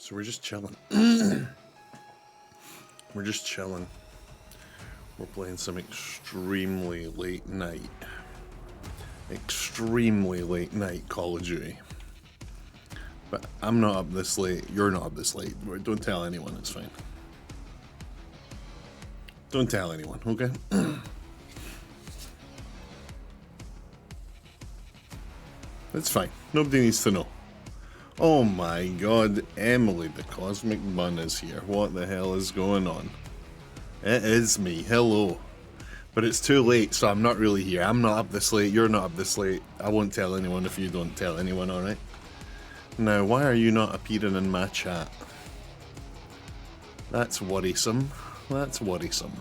So we're just chilling. We're just chilling. We're playing some extremely late night Call of Duty. But I'm not up this late. You're not up this late. Don't tell anyone. It's fine. Don't tell anyone, okay? It's fine. Nobody needs to know. Oh my god, Emily the Cosmic Bun is here. What the hell is going on? It is me. Hello. But it's too late, so I'm not really here. I'm not up this late. You're not up this late. I won't tell anyone if you don't tell anyone, alright? Now, why are you not appearing in my chat? That's worrisome. That's worrisome.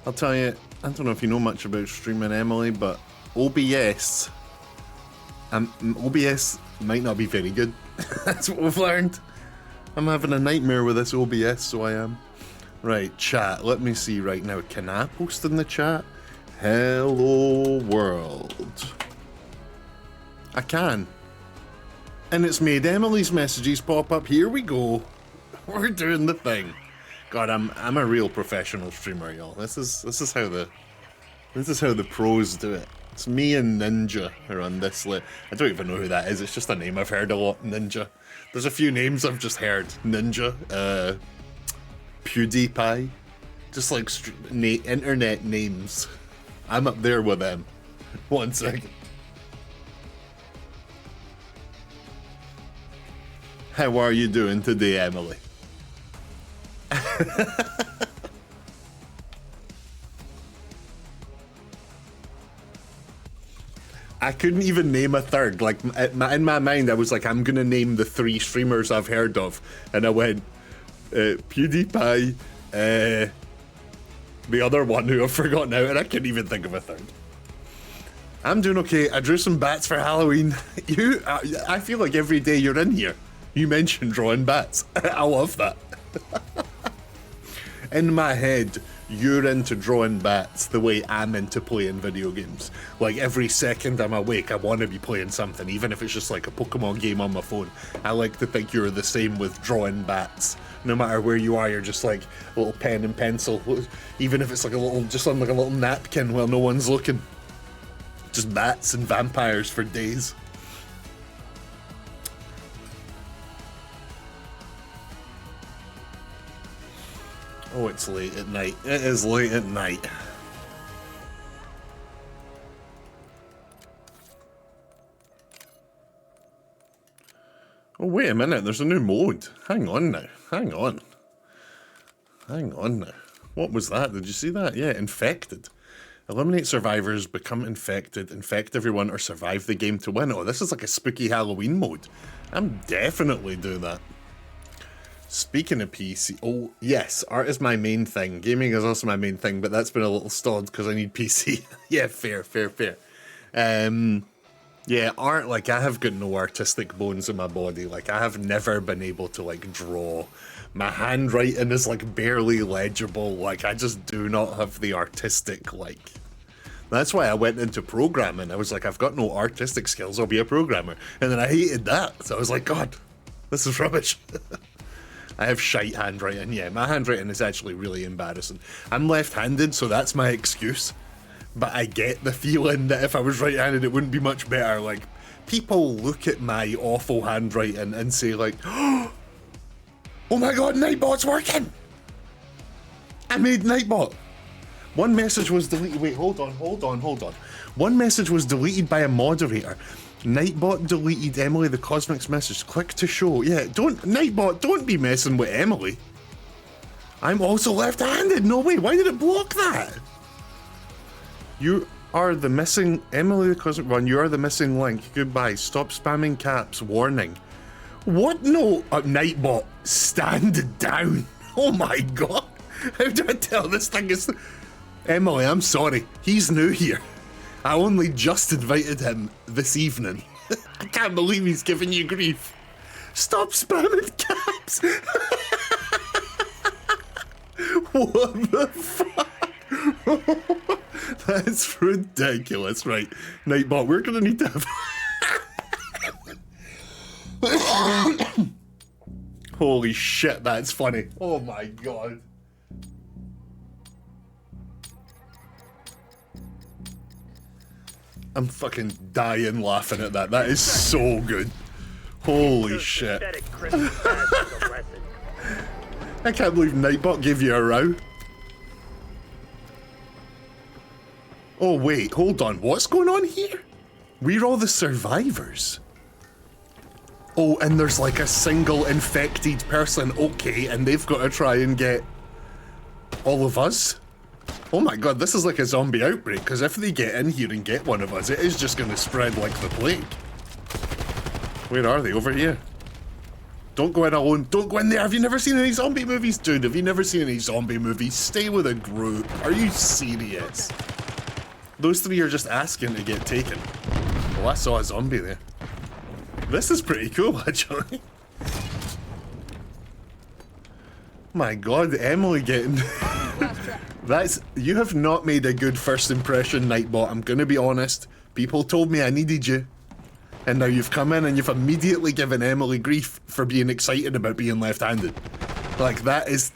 I'll tell you, I don't know if you know much about streaming, Emily, but OBS might not be very good. That's what we've learned. I'm having a nightmare with this OBS, so I am. Right, chat, let me see right now. Can I post in the chat? Hello world. I can. And it's made Emily's messages pop up. Here we go. We're doing the thing. God, I'm a real professional streamer, y'all. This is how the pros do it. It's me and Ninja are on this list. I don't even know who that is. It's just a name I've heard a lot. Ninja. There's a few names I've just heard. Ninja. PewDiePie. Just like internet names. I'm up there with them. 1 second. How are you doing today, Emily? I couldn't even name a third. Like, in my mind, I was like, I'm gonna name the 3 streamers I've heard of. And I went, PewDiePie, the other one who I've forgotten now, and I couldn't even think of a third. I'm doing okay. I drew some bats for Halloween. I feel like every day you're in here, you mention drawing bats. I love that. In my head, you're into drawing bats the way I'm into playing video games. Like, every second I'm awake, I want to be playing something, even if it's just like a Pokemon game on my phone. I like to think you're the same with drawing bats. No matter where you are, you're just like a little pen and pencil, even if it's like a little, just on like a little napkin while no one's looking. Just bats and vampires for days. Oh, it's late at night. It is late at night. Oh, wait a minute. There's a new mode. Hang on now. Hang on. Hang on now. What was that? Did you see that? Yeah, infected. Eliminate survivors, become infected, infect everyone, or survive the game to win. Oh, this is like a spooky Halloween mode. I'm definitely doing that. Speaking of PC, oh yes, art is my main thing. Gaming is also my main thing, but that's been a little stalled because I need PC. Yeah, fair. Yeah, art, like, I have got no artistic bones in my body. Like, I have never been able to, like, draw. My handwriting is, like, barely legible. Like, I just do not have the artistic, like... That's why I went into programming. I was like, I've got no artistic skills, I'll be a programmer. And then I hated that. So I was like, God, this is rubbish. I have shite handwriting. Yeah, my handwriting is actually really embarrassing. I'm left-handed, so that's my excuse. But I get the feeling that if I was right-handed, it wouldn't be much better. Like, people look at my awful handwriting and say, like, oh my god, Nightbot's working! I made Nightbot! One message was deleted. Wait, hold on. One message was deleted by a moderator. Nightbot deleted Emily the Cosmic's message. Click to show. Yeah, Nightbot, don't be messing with Emily. I'm also left-handed. No way, why did it block that? You are the missing... Emily the Cosmic One, you are the missing link. Goodbye. Stop spamming caps. Warning. What? No. Nightbot, stand down. Oh my god. How do I tell this thing is... Emily, I'm sorry. He's new here. I only just invited him this evening. I can't believe he's giving you grief. Stop spamming caps. What the fuck? That's ridiculous. Right, Nightbot, we're gonna need to have... Holy shit, that's funny. Oh my god. I'm fucking dying laughing at that. That is so good. Holy shit. I can't believe Nightbot gave you a row. Oh wait, hold on. What's going on here? We're all the survivors. Oh, and there's like a single infected person. Okay, and they've got to try and get all of us. Oh my god, this is like a zombie outbreak, because if they get in here and get one of us, it is just going to spread like the plague. Where are they? Over here. Don't go in alone. Don't go in there. Have you never seen any zombie movies? Dude, have you never seen any zombie movies? Stay with a group. Are you serious? Those three are just asking to get taken. Oh, I saw a zombie there. This is pretty cool, actually. My god, Emily getting... You have not made a good first impression, Nightbot. I'm gonna be honest. People told me I needed you. And now you've come in and you've immediately given Emily grief for being excited about being left-handed. Like, that is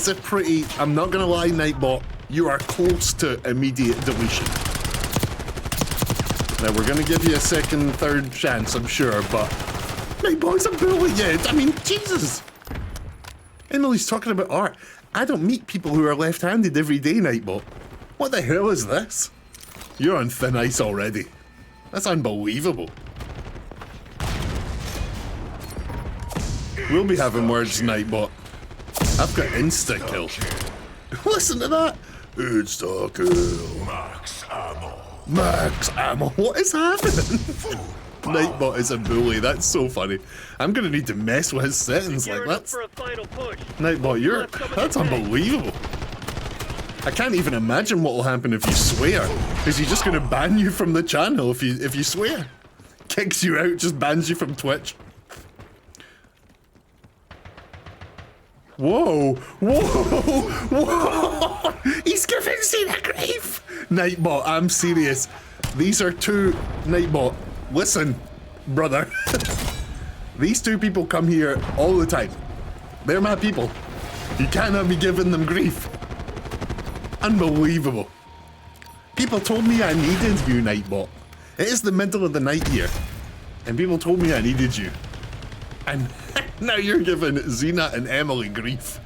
a pretty... I'm not gonna lie, Nightbot. You are close to immediate deletion. Now, we're gonna give you a second, third chance, I'm sure, but... Nightbot's a bully, yeah. I mean, Jesus. Emily's talking about art. I don't meet people who are left-handed every day, Nightbot. What the hell is this? You're on thin ice already. That's unbelievable. We'll be having words, Nightbot. I've got insta-kill. Listen to that. Insta-kill. Max ammo. Max ammo. What is happening? Nightbot is a bully. That's so funny. I'm gonna need to mess with his settings like that. Nightbot, that's unbelievable. I can't even imagine what will happen if you swear. Is he just gonna ban you from the channel if you swear? Kicks you out, just bans you from Twitch. Whoa! Whoa! Whoa! He's convincing the grave! Nightbot, I'm serious. These are two... Nightbot, listen, brother. These two people come here all the time. They're my people. You cannot be giving them grief. Unbelievable. People told me I needed you, Nightbot. It is the middle of the night here. And people told me I needed you. And now you're giving Xena and Emily grief.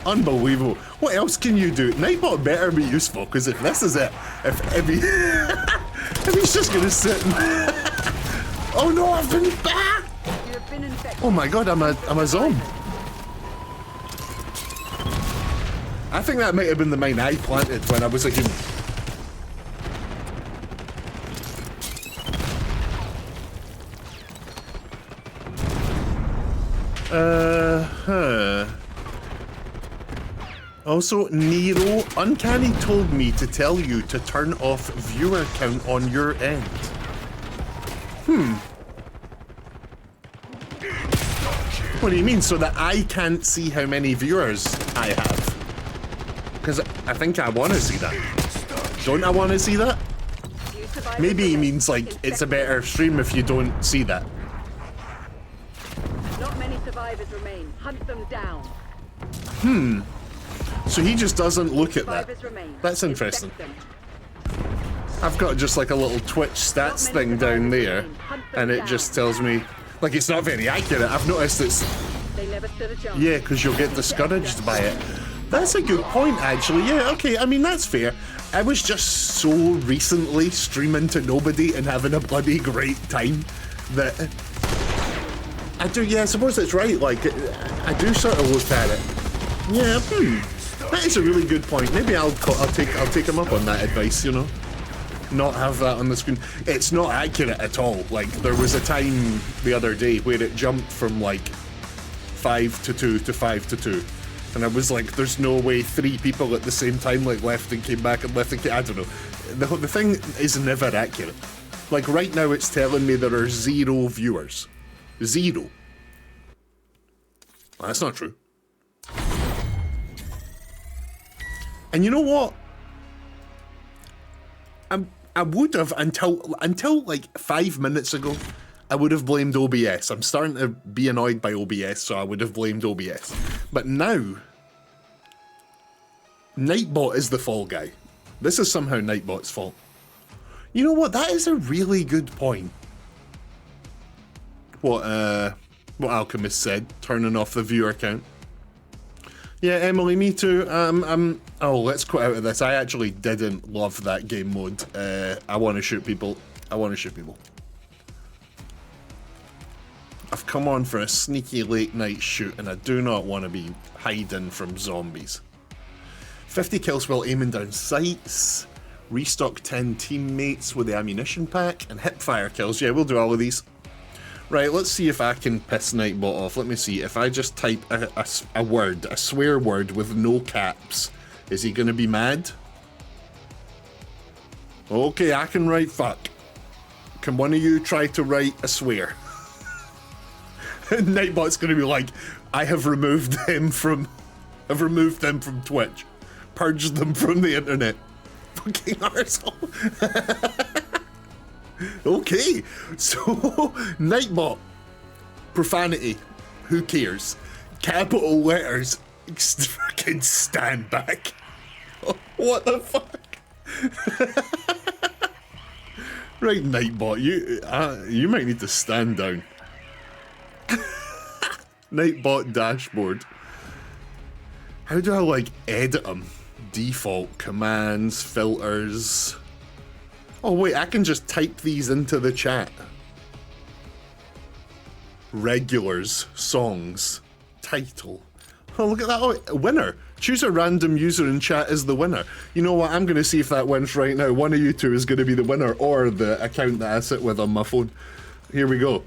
Unbelievable. What else can you do? Nightbot better be useful, because if this is it, if he's just gonna sit and... Oh no, I've been back! Oh my god, I'm a zombie. I think that might have been the mine I planted when I was a human. Also, Nero, Uncanny told me to tell you to turn off viewer count on your end. What do you mean? So that I can't see how many viewers I have? Because I think I want to see that. Don't I want to see that? Maybe he means like it's a better stream if you don't see that. Not many survivors remain. Hunt them down. So he just doesn't look at that. That's interesting. I've got just like a little Twitch stats thing down there, and it just tells me, like, it's not very accurate. I've noticed it's... Yeah, because you'll get discouraged by it. That's a good point, actually. Yeah, okay, I mean, that's fair. I was just so recently streaming to nobody and having a bloody great time that... I do, yeah, I suppose that's right. Like, I do sort of look at it. Yeah, that is a really good point. Maybe I'll take him up on that advice, you know? Not have that on the screen. It's not accurate at all. Like, there was a time the other day where it jumped from like 5 to 2 to 5 to 2. And I was like, there's no way 3 people at the same time like left and came back and left and came, I don't know. The thing is never accurate. Like right now it's telling me there are 0 viewers. 0. Well, that's not true. And you know what? I would have until like 5 minutes ago, I would have blamed OBS. I'm starting to be annoyed by OBS, so I would have blamed OBS. But now, Nightbot is the fall guy. This is somehow Nightbot's fault. You know what? That is a really good point. What Alchemist said, turning off the viewer count. Yeah, Emily, me too. Oh, let's quit out of this. I actually didn't love that game mode. I want to shoot people. I want to shoot people. I've come on for a sneaky late night shoot, and I do not want to be hiding from zombies. 50 kills while aiming down sights. Restock 10 teammates with the ammunition pack, and hipfire kills. Yeah, we'll do all of these. Right, let's see if I can piss Nightbot off. Let me see. If I just type a word, a swear word with no caps, is he gonna be mad? Okay, I can write fuck. Can one of you try to write a swear? Nightbot's gonna be like, I have removed them from Twitch. Purged them from the internet. Fucking arsehole. Okay, so Nightbot, profanity, who cares? Capital letters, fucking stand back. What the fuck? Right, Nightbot, you might need to stand down. Nightbot dashboard. How do I like edit them? Default commands, filters. Oh wait, I can just type these into the chat. Regulars, songs, title. Oh, look at that. Oh, winner. Choose a random user in chat as the winner. You know what? I'm going to see if that wins right now. One of you two is going to be the winner, or the account that I sit with on my phone. Here we go.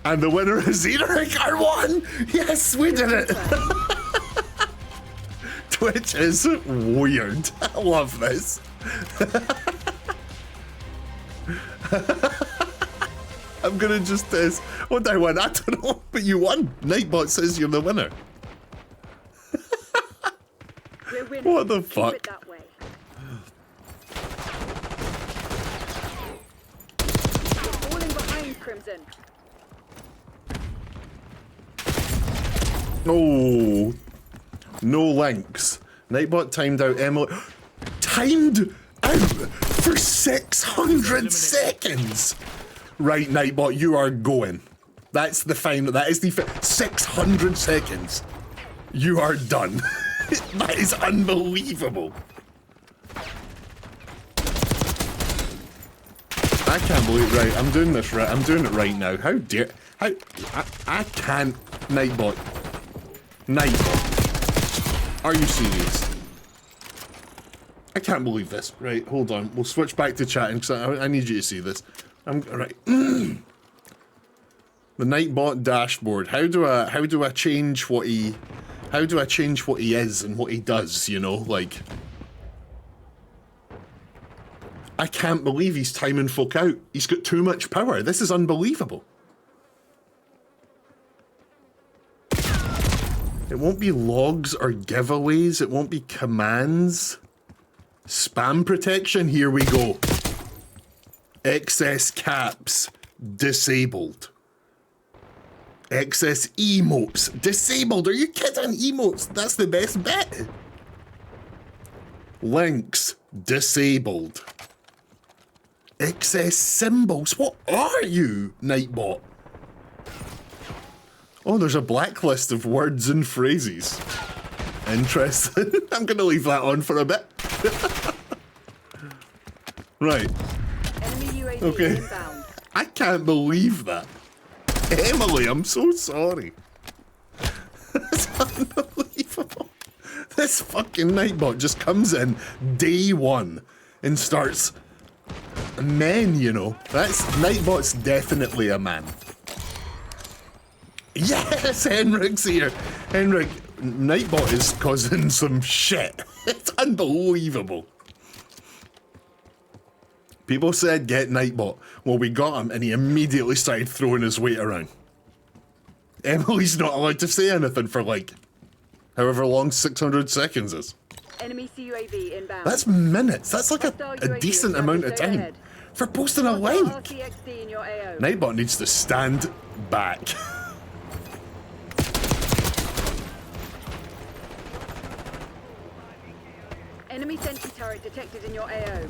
And the winner is Eric R1! Yes, we did it! Twitch is weird. I love this. I'm gonna just test. What did I win? I don't know, but you won. Nightbot says you're the winner. What the fuck? Keep it that way. You're falling behind, Crimson. Oh. No links. Nightbot timed out Emily. Timed out for 600 seconds! Right, Nightbot, you are going. That's the final. That is the 600 seconds. You are done. That is unbelievable. I can't believe. Right, I'm doing this right. I'm doing it right now. How dare. How. I can't. Nightbot. Nightbot. Are you serious? I can't believe this. Right, hold on. We'll switch back to chatting because I need you to see this. I'm right. The Nightbot dashboard. How do I change what he? How do I change what he is and what he does? You know, like. I can't believe he's timing folk out. He's got too much power. This is unbelievable. It won't be logs or giveaways. It won't be commands. Spam protection. Here we go. Excess caps disabled. Excess emotes disabled. Are you kidding? Emotes. That's the best bet. Links disabled. Excess symbols. What are you, Nightbot? Oh, there's a blacklist of words and phrases. Interesting. I'm gonna leave that on for a bit. Right. Enemy UAV Okay. inbound. I can't believe that. Emily, I'm so sorry. That's unbelievable. This fucking Nightbot just comes in day one and starts. Men, you know. Nightbot's definitely a man. Yes, Henrik's here. Henrik, Nightbot is causing some shit. It's unbelievable. People said get Nightbot. Well, we got him and he immediately started throwing his weight around. Emily's not allowed to say anything for like however long 600 seconds is. Enemy CUAV inbound. That's minutes. That's like Hostile a UAV decent amount of established time. overhead. For posting a Hostile link! RCXD in your AO. Nightbot needs to stand back. Enemy sentry turret detected in your AO.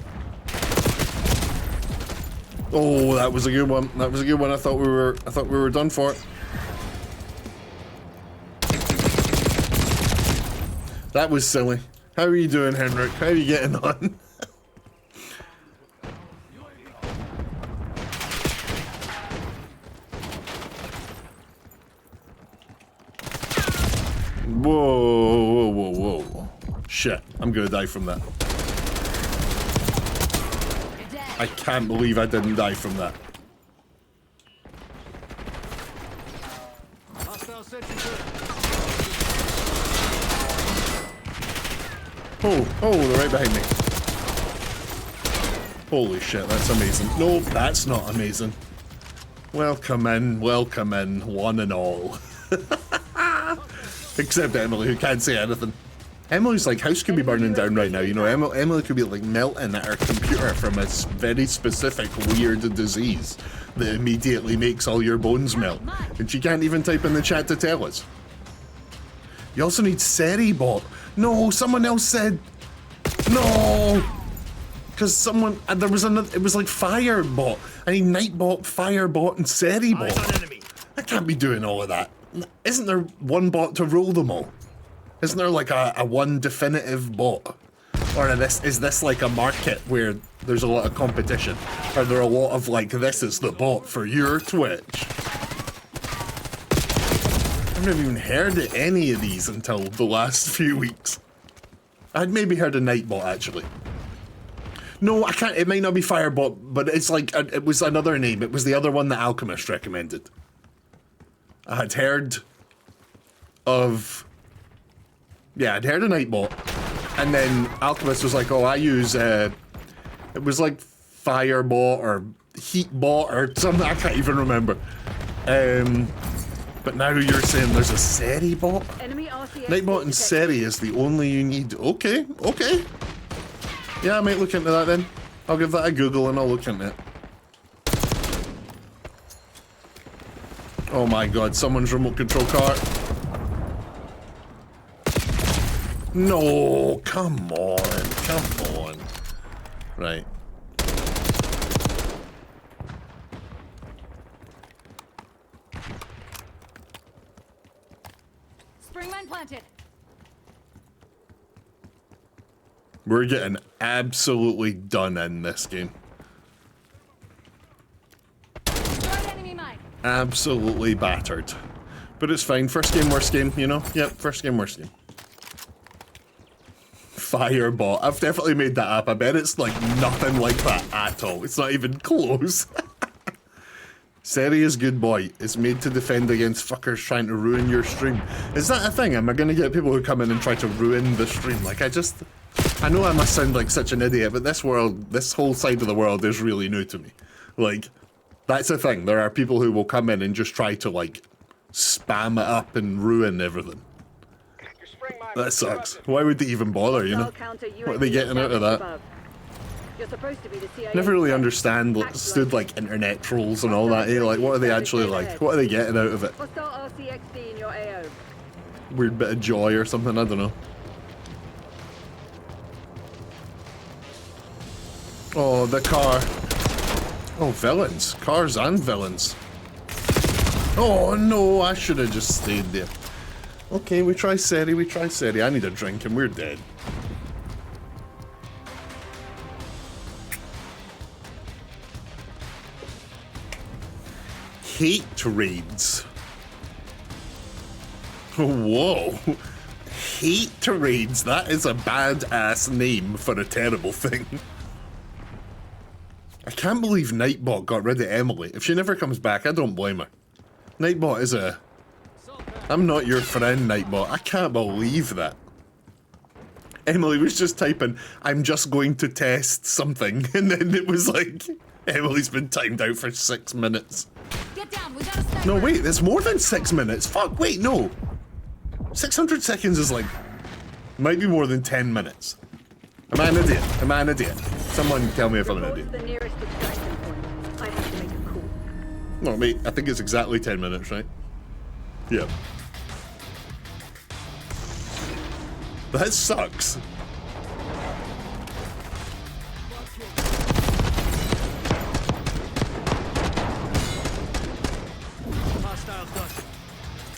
Oh, that was a good one. That was a good one. I thought we were done for it. That was silly. How are you doing, Henrik? How are you getting on? Whoa, whoa, whoa, whoa. Shit, I'm gonna die from that. I can't believe I didn't die from that. Oh, they're right behind me. Holy shit, that's amazing. No, that's not amazing. Welcome in, one and all. Except Emily, who can't say anything. Emily's like, house could be burning down right now, you know, Emily could be like melting at her computer from a very specific weird disease that immediately makes all your bones melt. And she can't even type in the chat to tell us. You also need Seribot. No, someone else said, no! Because someone, there was another, it was like Firebot. I need Nightbot, Firebot, and Seribot. I can't be doing all of that. Isn't there one bot to rule them all? Isn't there like a one definitive bot? Or is this like a market where there's a lot of competition? Are there a lot of like, this is the bot for your Twitch? I've never even heard of any of these until the last few weeks. I'd maybe heard of Nightbot actually. No, I can't, it might not be Firebot, but it's like, it was another name. It was the other one that Alchemist recommended. I had heard of, yeah, I'd heard of Nightbot, and then Alchemist was like, oh, I use, it was like Firebot or Heatbot or something, I can't even remember. But now you're saying there's a Seri bot? Nightbot and Seri is the only you need. Okay, okay. Yeah, I might look into that then. I'll give that a Google and I'll look into it. Oh my god, someone's remote control car. No, come on, come on. Right. Springmine planted. We're getting absolutely done in this game. Absolutely battered. But it's fine. First game, worst game, you know? Yep, first game, worst game. Firebot. I've definitely made that up. I bet it's like nothing like that at all. It's not even close. Seri is good boy. It's made to defend against fuckers trying to ruin your stream. Is that a thing? Am I gonna get people who come in and try to ruin the stream? Like, I know I must sound like such an idiot, but this whole side of the world is really new to me. Like, that's a thing. There are people who will come in and just try to, like, spam it up and ruin everything. That sucks. Why would they even bother, you know? What are they getting out of that? Never really understood like internet trolls and all that, eh? Like, what are they actually like? What are they getting out of it? Weird bit of joy or something, I don't know. Oh, the car. Oh, villains. Cars and villains. Oh no, I should have just stayed there. Okay, we try Seri, we try Seri. I need a drink and we're dead. Hate raids. Whoa. Hate raids. That is a badass name for a terrible thing. I can't believe Nightbot got rid of Emily. If she never comes back, I don't blame her. Nightbot is a... I'm not your friend, Nightbot. I can't believe that. Emily was just typing, I'm just going to test something. And then it was like, Emily's been timed out for 6 minutes. Get down, we got a sniper. No, wait, there's more than 6 minutes. Fuck, wait, no. 600 seconds is like, might be more than 10 minutes. Am I an idiot? Am I an idiot? Someone tell me if I'm an idiot. No, mate, I think it's exactly 10 minutes, right? Yep. That sucks.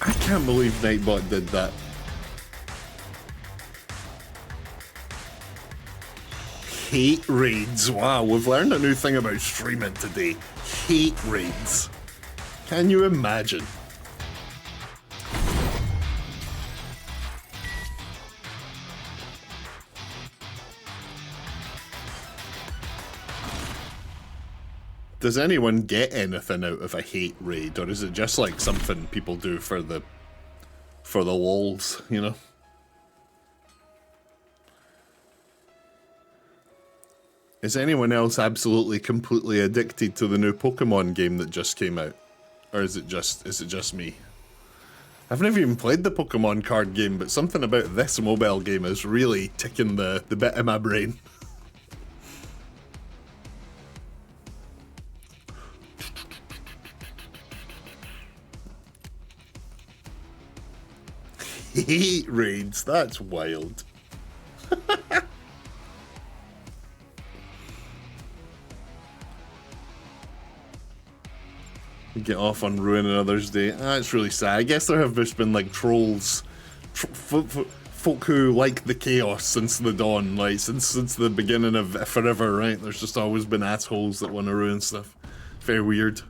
I can't believe Nightbot did that. Hate raids. Wow, we've learned a new thing about streaming today. Hate raids. Can you imagine? Does anyone get anything out of a hate raid, or is it just like something people do for the lols, you know? Is anyone else absolutely completely addicted to the new Pokemon game that just came out? Or is it just me? I've never even played the Pokemon card game, but something about this mobile game is really ticking the bit in my brain. Hate raids, that's wild. Get off on ruin another's day. Ah, it's really sad. I guess there have just been like trolls, folk who like the chaos since the dawn, like since the beginning of forever, right? There's just always been assholes that want to ruin stuff. Very weird.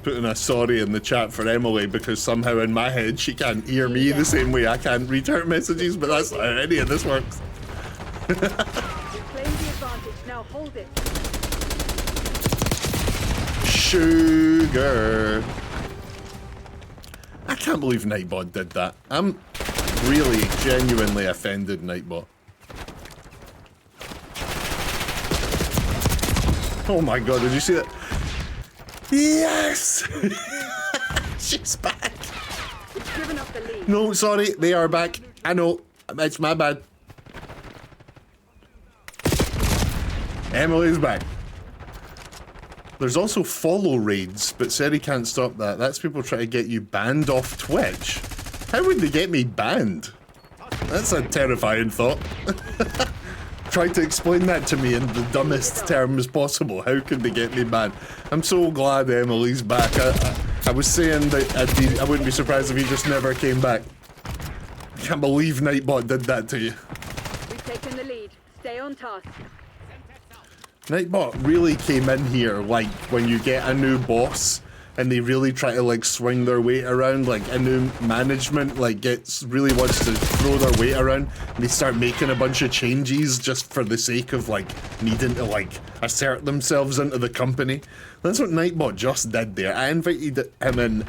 Putting a sorry in the chat for Emily because somehow in my head she can't hear me the same way I can't read her messages, but that's not how any of this works. You claim the advantage, now hold it. Sugar. I can't believe Nightbot did that. I'm really genuinely offended, Nightbot. Oh my god, did you see that? Yes! She's back! It's given up the lead. No, sorry, they are back. I know, it's my bad. Emily's back. There's also follow raids, but Seri can't stop that. That's people trying to get you banned off Twitch. How would they get me banned? That's a terrifying thought. Try to explain that to me in the dumbest terms possible. How could they get me banned? I'm so glad Emily's back. I was saying that I wouldn't be surprised if he just never came back. I can't believe Nightbot did that to you. We've taken the lead. Stay on task. Nightbot really came in here like when you get a new boss and they really try to like swing their weight around, like a new management like really wants to throw their weight around and they start making a bunch of changes just for the sake of like needing to like assert themselves into the company. That's what Nightbot just did there. I invited him in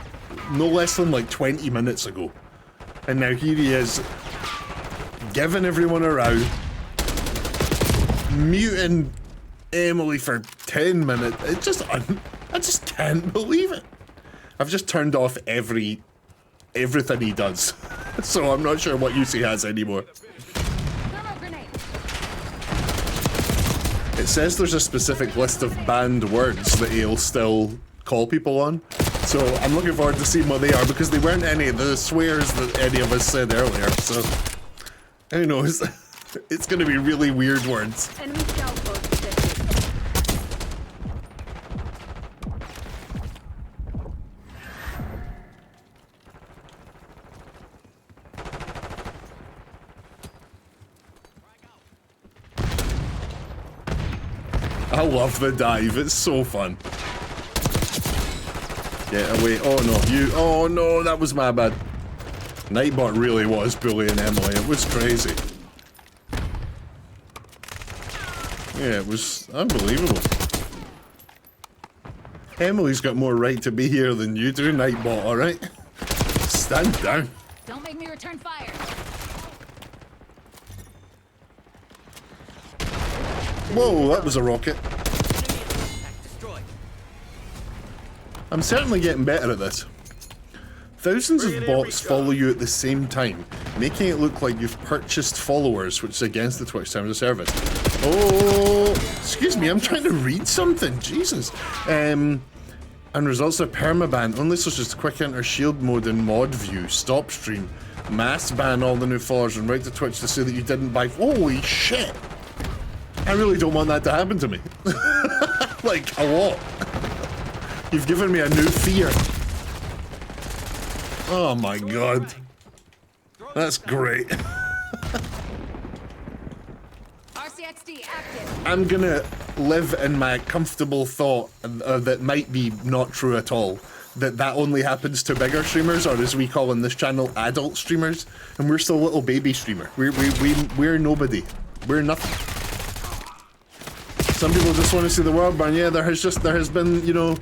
no less than like 20 minutes ago. And now here he is giving everyone a row, muting Emily for 10 minutes. I just can't believe it. I've just turned off everything he does. So I'm not sure what use he has anymore. It says there's a specific list of banned words that he'll still call people on. So I'm looking forward to seeing what they are because they weren't any of the swears that any of us said earlier. So who knows? It's gonna be really weird words. Enemy scout post detected. I love the dive, it's so fun. Get away. Oh no, oh no, that was my bad. Nightbot really was bullying Emily, it was crazy. Yeah, it was unbelievable. Emily's got more right to be here than you do, Nightbot, alright? Stand down. Don't make me return fire. Whoa, that was a rocket. I'm certainly getting better at this. Thousands of bots follow you at the same time. making it look like you've purchased followers, which is against the Twitch terms of service. Oh, excuse me, I'm trying to read something. Jesus. And results of permaban. Only such as quick enter shield mode in mod view. Stop stream. Mass ban all the new followers and write to Twitch to say that you didn't buy. Holy shit. I really don't want that to happen to me. Like, a lot. You've given me a new fear. Oh my god. That's great. RCXD active. I'm gonna live in my comfortable thought that might be not true at all. That only happens to bigger streamers, or as we call in this channel, adult streamers, and we're still a little baby streamer. We're nobody. We're nothing. Some people just want to see the world burn. Yeah, there has been, you know,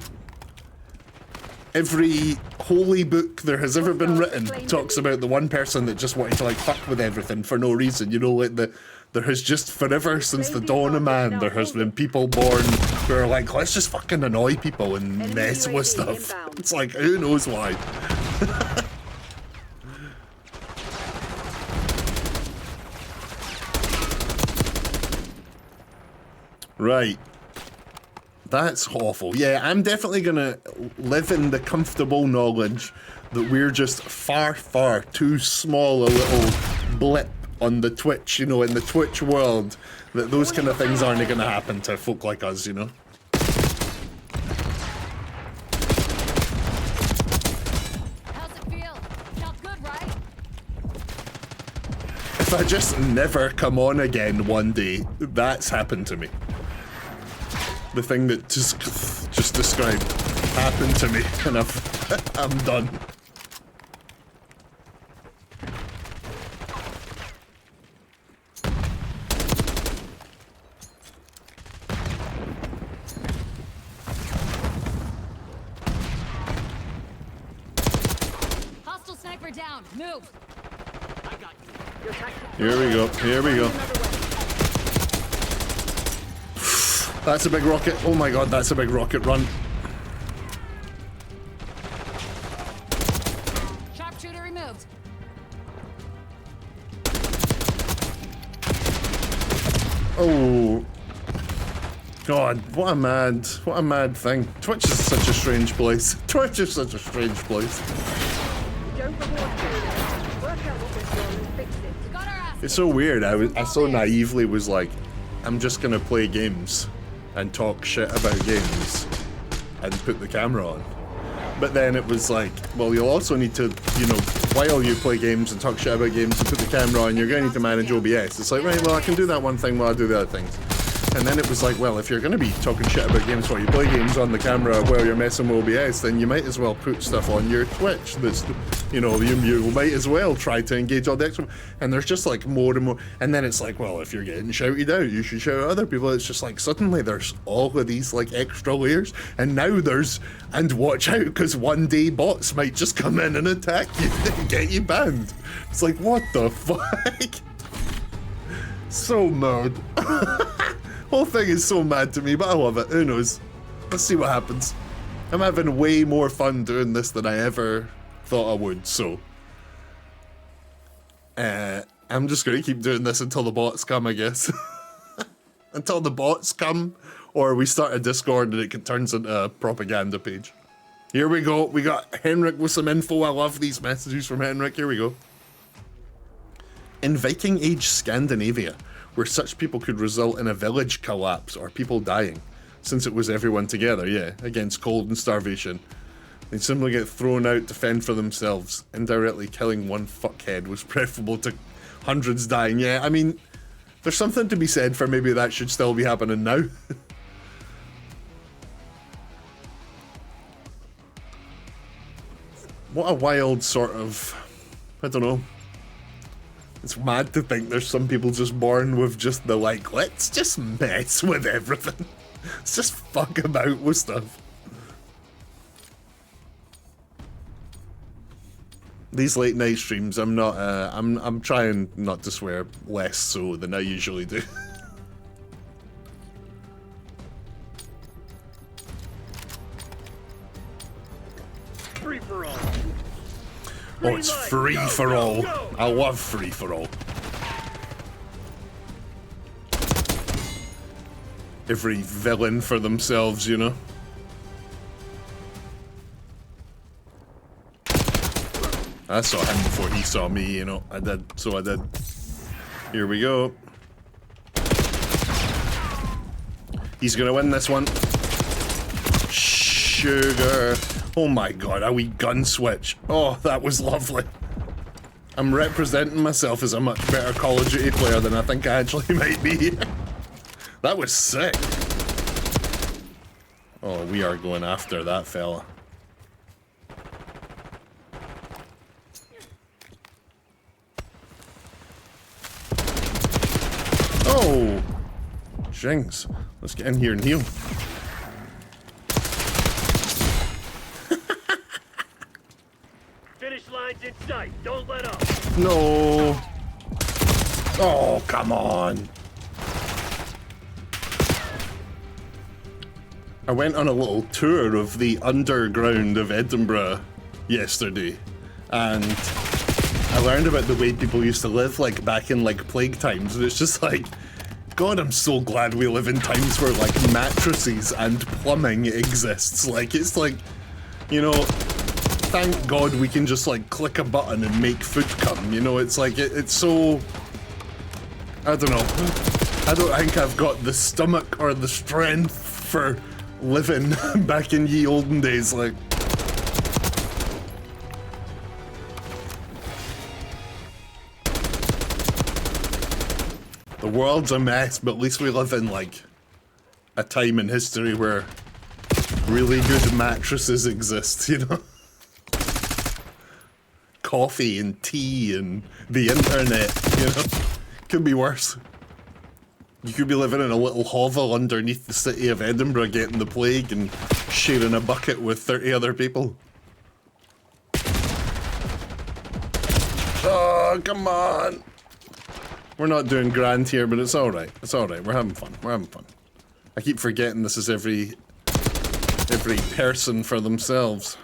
every holy book there has ever been written talks about the one person that just wanted to like fuck with everything for no reason. You know, like there has just forever since the dawn of man there has been people born who are like, let's just fucking annoy people and mess with stuff. It's like, who knows why. Right. That's awful. Yeah, I'm definitely gonna live in the comfortable knowledge that we're just far, far too small a little blip on the Twitch, you know, in the Twitch world, that those kind of things aren't gonna happen to folk like us, you know? How's it feel? Felt good, right? If I just never come on again one day, that's happened to me. The thing that just described happened to me, and I'm done. Hostile sniper down. Move. I got you. Here we go. Here we go. That's a big rocket. Oh my god, that's a big rocket run. Sharpshooter removed. Oh. God, what a mad thing. Twitch is such a strange place. Twitch is such a strange place. Don't reward failure. Work out what went wrong and fix it. Got our ass. It's so weird. I so naively was like, I'm just gonna play games and talk shit about games and put the camera on. But then it was like, well, you'll also need to, you know, while you play games and talk shit about games and put the camera on, you're going to need to manage OBS. It's like, right, well, I can do that one thing while I do the other things. And then it was like, well, if you're going to be talking shit about games while you play games on the camera while you're messing with OBS, then you might as well put stuff on your Twitch that's, you know, you might as well try to engage all the extra. And there's just like more and more. And then it's like, well, if you're getting shouted out, you should shout at other people. It's just like, suddenly there's all of these like extra layers. And now there's, and watch out, because one day bots might just come in and attack you and get you banned. It's like, what the fuck? So mad. Whole thing is so mad to me, but I love it. Who knows? Let's see what happens. I'm having way more fun doing this than I ever thought I would, so I'm just gonna keep doing this until the bots come, I guess. Until the bots come, or we start a Discord and it turns into a propaganda page. Here we go. We got Henrik with some info. I love these messages from Henrik. Here we go. In Viking Age Scandinavia, where such people could result in a village collapse or people dying, since it was everyone together, yeah, against cold and starvation. They'd simply get thrown out to fend for themselves. Indirectly killing one fuckhead was preferable to hundreds dying. Yeah, I mean, there's something to be said for maybe that should still be happening now. What a wild sort of, I don't know. It's mad to think there's some people just born with just the like, let's just mess with everything. Let's just fuck about with stuff. These late night streams, I'm not, I'm trying not to swear less so than I usually do. Oh, it's free for all. I love free for all. Every villain for themselves, you know? I saw him before he saw me, you know? I did, so I did. Here we go. He's gonna win this one. Sugar. Oh my god, a wee gun switch. Oh, that was lovely. I'm representing myself as a much better Call of Duty player than I think I actually might be. That was sick. Oh, we are going after that fella. Oh! Jings. Let's get in here and heal. Finish line's in sight. Don't let up. No. Oh, come on. I went on a little tour of the underground of Edinburgh yesterday, and I learned about the way people used to live, like, back in, like, plague times, and it's just like, God, I'm so glad we live in times where, like, mattresses and plumbing exists. Like, it's like, you know, thank God we can just, like, click a button and make food come, you know? It's like, it's so... I don't know. I don't think I've got the stomach or the strength for living back in ye olden days, like... The world's a mess, but at least we live in, like, a time in history where really good mattresses exist, you know? Coffee and tea and the internet, you know? Could be worse. You could be living in a little hovel underneath the city of Edinburgh getting the plague and sharing a bucket with 30 other people. Oh, come on! We're not doing grand here, but it's alright. It's alright. We're having fun. We're having fun. I keep forgetting this is every person for themselves.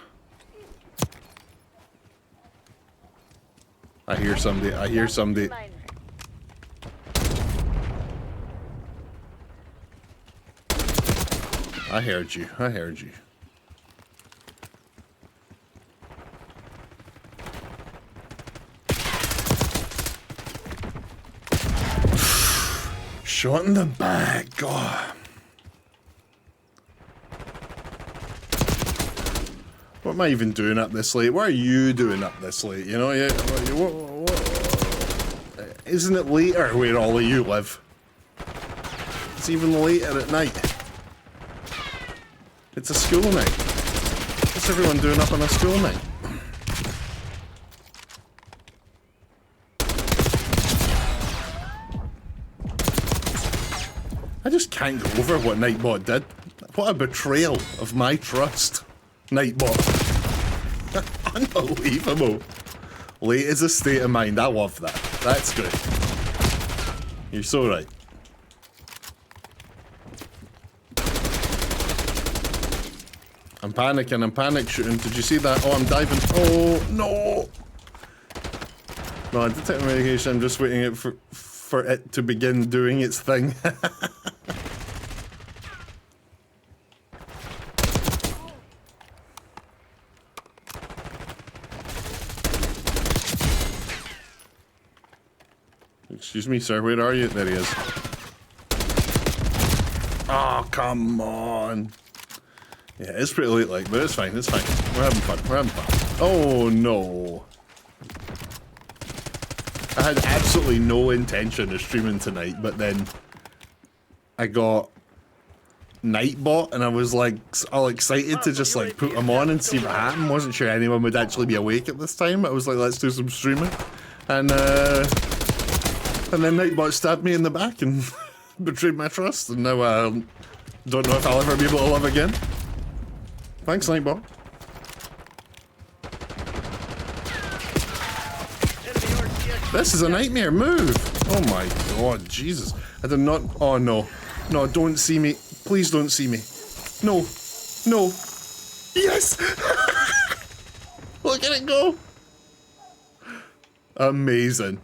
I hear somebody. I hear somebody. I heard you. I heard you. Shot in the back. God. What am I even doing up this late? What are you doing up this late? You know, isn't it later where all of you live? It's even later at night. It's a school night. What's everyone doing up on a school night? I just can't go over what Nightbot did. What a betrayal of my trust, Nightbot. Unbelievable. Late is a state of mind. I love that. That's good. You're so right. I'm panicking, I'm panic shooting. Did you see that? Oh, I'm diving. Oh, no! No, I detect medication. I'm just waiting for it to begin doing its thing. Excuse me, sir. Where are you? There he is. Oh, come on. Yeah, it's pretty late, like, but it's fine, it's fine. We're having fun, we're having fun. Oh, no. I had absolutely no intention of streaming tonight, but then I got Nightbot, and I was, like, all excited to just, like, put them on and see what happened. Wasn't sure anyone would actually be awake at this time. I was like, let's do some streaming. And then Nightbot stabbed me in the back and betrayed my trust, and now I don't know if I'll ever be able to live again. Thanks, Nightbot. This is a nightmare. Move! Oh my god, Jesus. I did not... Oh no. No, don't see me. Please don't see me. No. No. Yes! Look at it go! Amazing.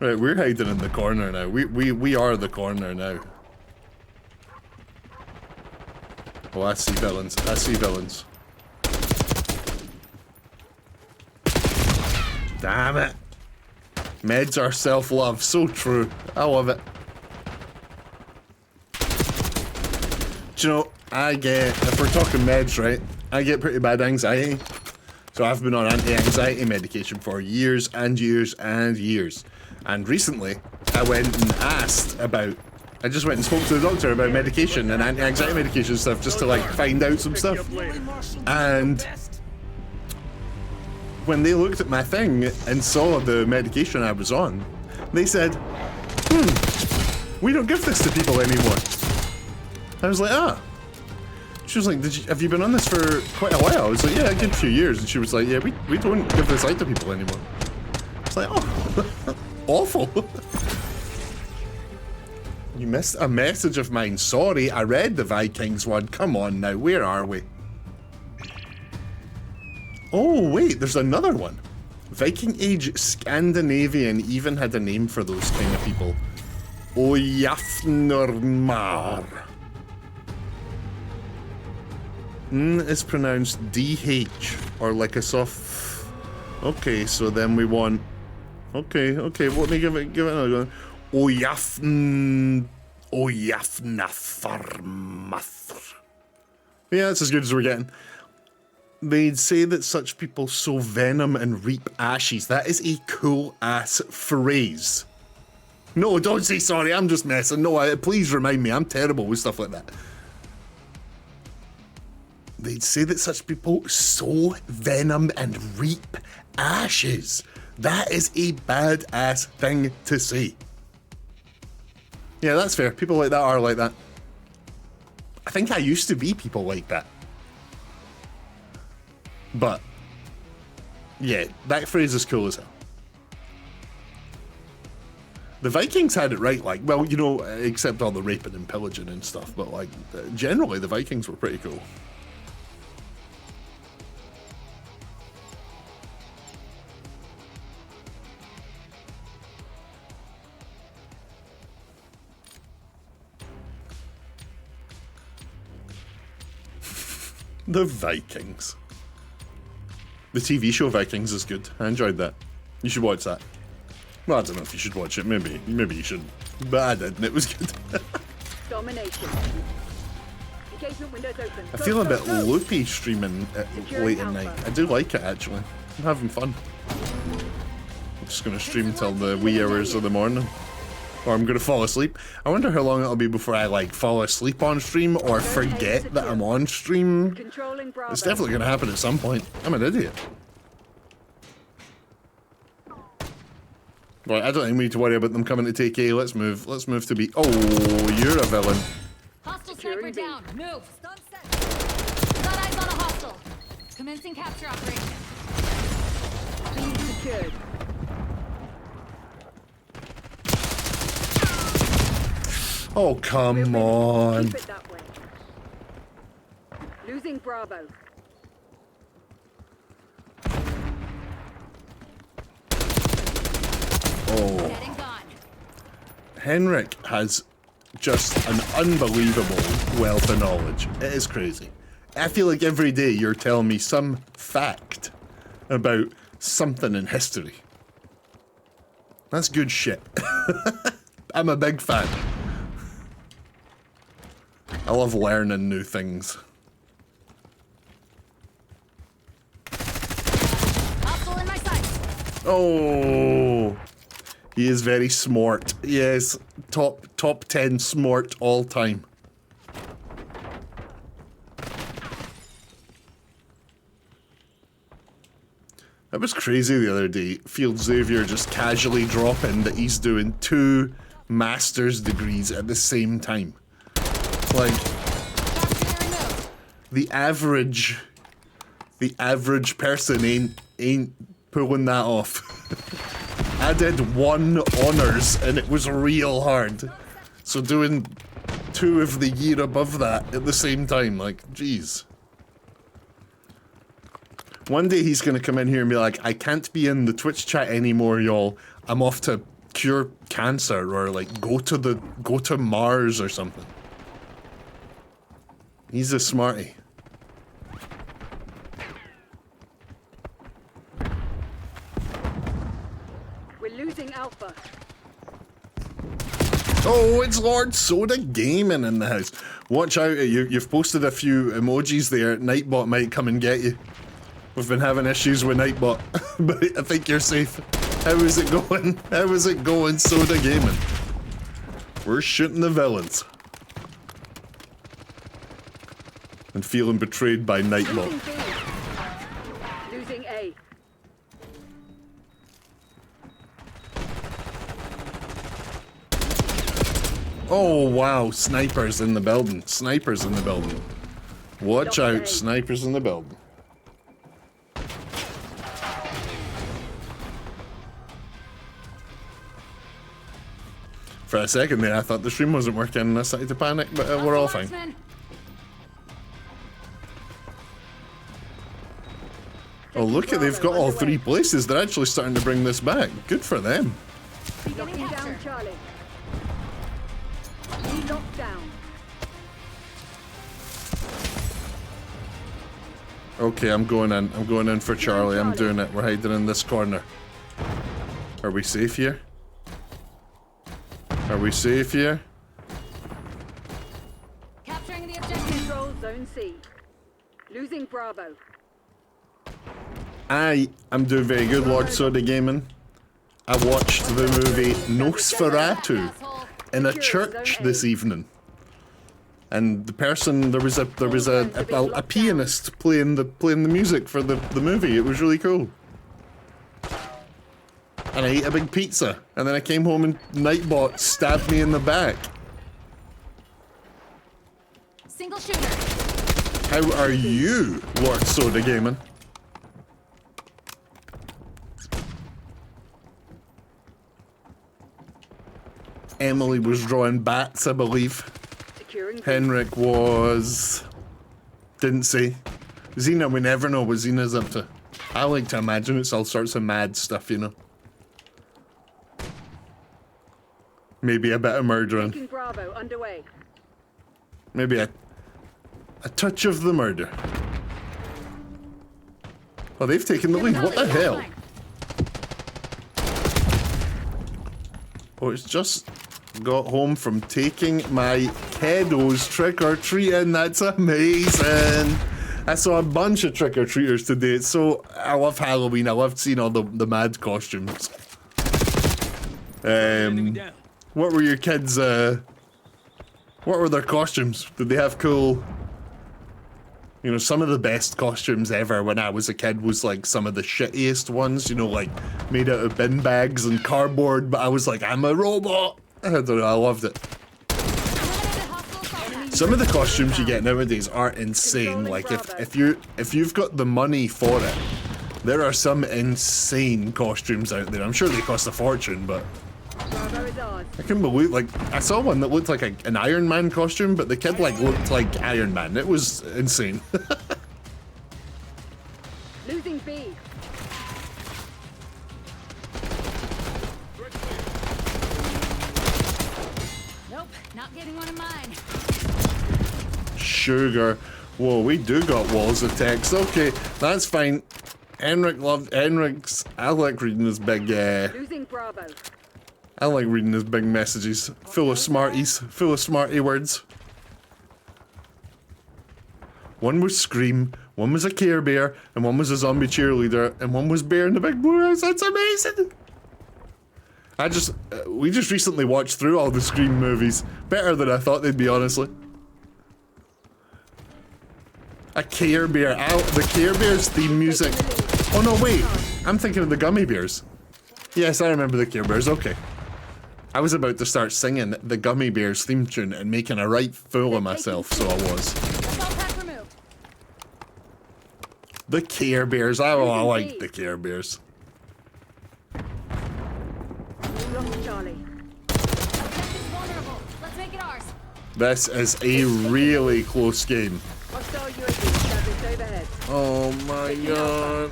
Right, we're hiding in the corner now. We are the corner now. Oh, I see villains. I see villains. Damn it. Meds are self-love. So true. I love it. Do you know, I get, if we're talking meds, right, I get pretty bad anxiety. So I've been on anti-anxiety medication for years and years and years. And recently, I went and asked about, I just went and spoke to the doctor about medication and anti-anxiety medication stuff just to like find out some stuff. And when they looked at my thing and saw the medication I was on, they said, we don't give this to people anymore. I was like, ah. She was like, have you been on this for quite a while? I was like, yeah, a good few years. And she was like, yeah, we don't give this out to people anymore. It's like, oh, awful. You missed a message of mine. Sorry, I read the Vikings one. Come on now, where are we? Oh, wait, there's another one. Viking Age Scandinavian even had a name for those kind of people. Oyafnarmar. Is pronounced DH, or like a soft... Okay, so then we want... Okay, what do you give it another one? Oyafnafarmathr. Yeah, that's as good as we're getting. They'd say that such people sow venom and reap ashes. That is a cool-ass phrase. No, don't say sorry, I'm just messing. No, please remind me, I'm terrible with stuff like that. They'd say that such people sow venom and reap ashes. That is a badass thing to say. Yeah, that's fair. People like that are like that. I think I used to be people like that. But, yeah, that phrase is cool as hell. The Vikings had it right, like, well, you know, except all the raping and pillaging and stuff, but, like, generally the Vikings were pretty cool. The Vikings. The TV show Vikings is good. I enjoyed that. You should watch that. Well, I don't know if you should watch it. Maybe you shouldn't. But I did, and it was good. Domination. Engagement windows open. I feel a bit loopy streaming late at night. I do like it, actually. I'm having fun. I'm just going to stream till the wee hours of the morning. Or I'm going to fall asleep. I wonder how long it'll be before I, like, fall asleep on stream or forget that I'm on stream. It's definitely going to happen at some point. I'm an idiot. Right, I don't think we need to worry about them coming to take A. Let's move. Let's move to B. Oh, you're a villain. Hostile sniper down. Move. Stun set. Got eyes on a hostile. Commencing capture operation. Being secured. Oh, come on. Keep it that way. Losing Bravo. Oh. Getting gone. Henrik has just an unbelievable wealth of knowledge. It is crazy. I feel like every day you're telling me some fact about something in history. That's good shit. I'm a big fan. I love learning new things. Hostile in my sights. Oh, he is very smart. Yes, top 10 smart all time. That was crazy the other day. Field Xavier just casually dropping that he's doing 2 master's degrees at the same time. Like, the average person ain't pulling that off. I did 1 honors and it was real hard. So doing 2 of the year above that at the same time, like, jeez. One day he's gonna come in here and be like, I can't be in the Twitch chat anymore, y'all. I'm off to cure cancer or like go to Mars or something. He's a smarty. We're losing Alpha. Oh, it's Lord Soda Gaming in the house. Watch out, you've posted a few emojis there. Nightbot might come and get you. We've been having issues with Nightbot, but I think you're safe. How is it going? How is it going, Soda Gaming? We're shooting the villains. And feeling betrayed by Nightbot. Losing B. Losing A. Oh wow, snipers in the building. Snipers in the building. Watch out, snipers in the building. For a second there, I thought the stream wasn't working and I started to panic, but we're all fine. Oh, look at, they've got all 3 places. They're actually starting to bring this back. Good for them. Locking down Charlie. We locked down. Okay, I'm going in. I'm going in for Charlie. I'm doing it. We're hiding in this corner. Are we safe here? Are we safe here? Capturing the objective. Control Zone C. Losing Bravo. I am doing very good, Lord Soda Gaming. I watched the movie Nosferatu in a church this evening, and the person there was a pianist playing the music for the movie. It was really cool. And I ate a big pizza, and then I came home and Nightbot stabbed me in the back. Single shooter. How are you, Lord Soda Gaming? Emily was drawing bats, I believe. Securing Henrik was... didn't say. Xena, we never know what Xena's up to. I like to imagine it's all sorts of mad stuff, you know. Maybe a bit of murdering. Taking Bravo underway. Maybe a touch of the murder. Oh, they've taken the lead. What the hell? Oh, it's just got home from taking my kiddos trick-or-treating. That's amazing. I saw a bunch of trick-or-treaters today. So I love Halloween. I love seeing all the mad costumes. What were your kids, what were their costumes? Did they have cool... You know, some of the best costumes ever when I was a kid was like some of the shittiest ones, you know, like made out of bin bags and cardboard, but I was like, I'm a robot. I don't know, I loved it. Some of the costumes you get nowadays are insane. Like if you've got the money for it, there are some insane costumes out there. I'm sure they cost a fortune, but I couldn't believe, like, I saw one that looked like an Iron Man costume, but the kid, like, looked like Iron Man. It was insane. Losing B. Nope, not getting one of mine. Sugar. Whoa, we do got walls of text. Okay, that's fine. Henrik's, I like reading his big, Losing Bravo. I like reading his big messages, full of smarties, full of smarty words. One was Scream, one was a Care Bear, and one was a zombie cheerleader, and one was Bear in the Big Blue House. That's amazing! We just recently watched through all the Scream movies. Better than I thought they'd be, honestly. A Care Bear. The Care Bear's theme music. Oh no, wait. I'm thinking of the Gummy Bears. Yes, I remember the Care Bears, okay. I was about to start singing the Gummy Bears theme tune and making a right fool of myself, so I was. The Care Bears. Oh, I like the Care Bears. Lost Charlie. Let's make it ours. This is a really close game. Hostile UAV. Targets overhead. Oh my god.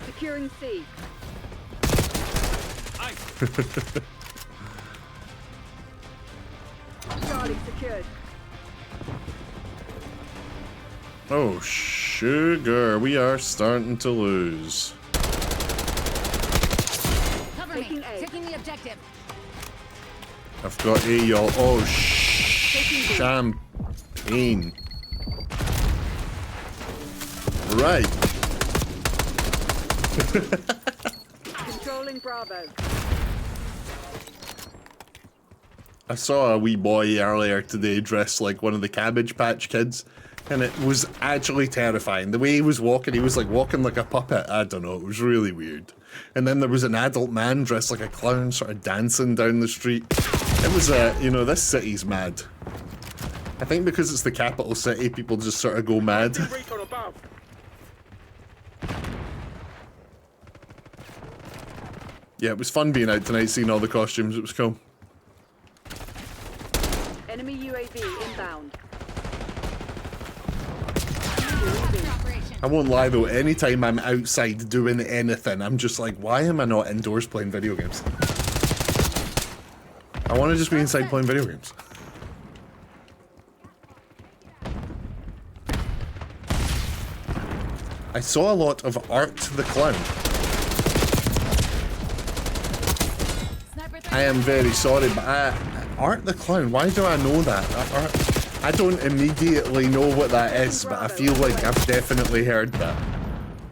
Securing C. Charlie secured. Oh, sugar. We are starting to lose. Cover me. Taking A. Taking the objective. I've got A, y'all. Oh, champagne. Right. Controlling Bravo. I saw a wee boy earlier today dressed like one of the Cabbage Patch Kids, and it was actually terrifying. The way he was like walking like a puppet. I don't know, it was really weird. And then there was an adult man dressed like a clown sort of dancing down the street. It was you know, this city's mad. I think because it's the capital city, people just sort of go mad. Recon above. Yeah, it was fun being out tonight, seeing all the costumes. It was cool. Enemy UAV inbound. Operation. I won't lie though, anytime I'm outside doing anything, I'm just like, why am I not indoors playing video games? I want to just be inside playing video games. I saw a lot of Art the Clown. I am very sorry, but Art the Clown, why do I know that? I don't immediately know what that is, but I feel like I've definitely heard that.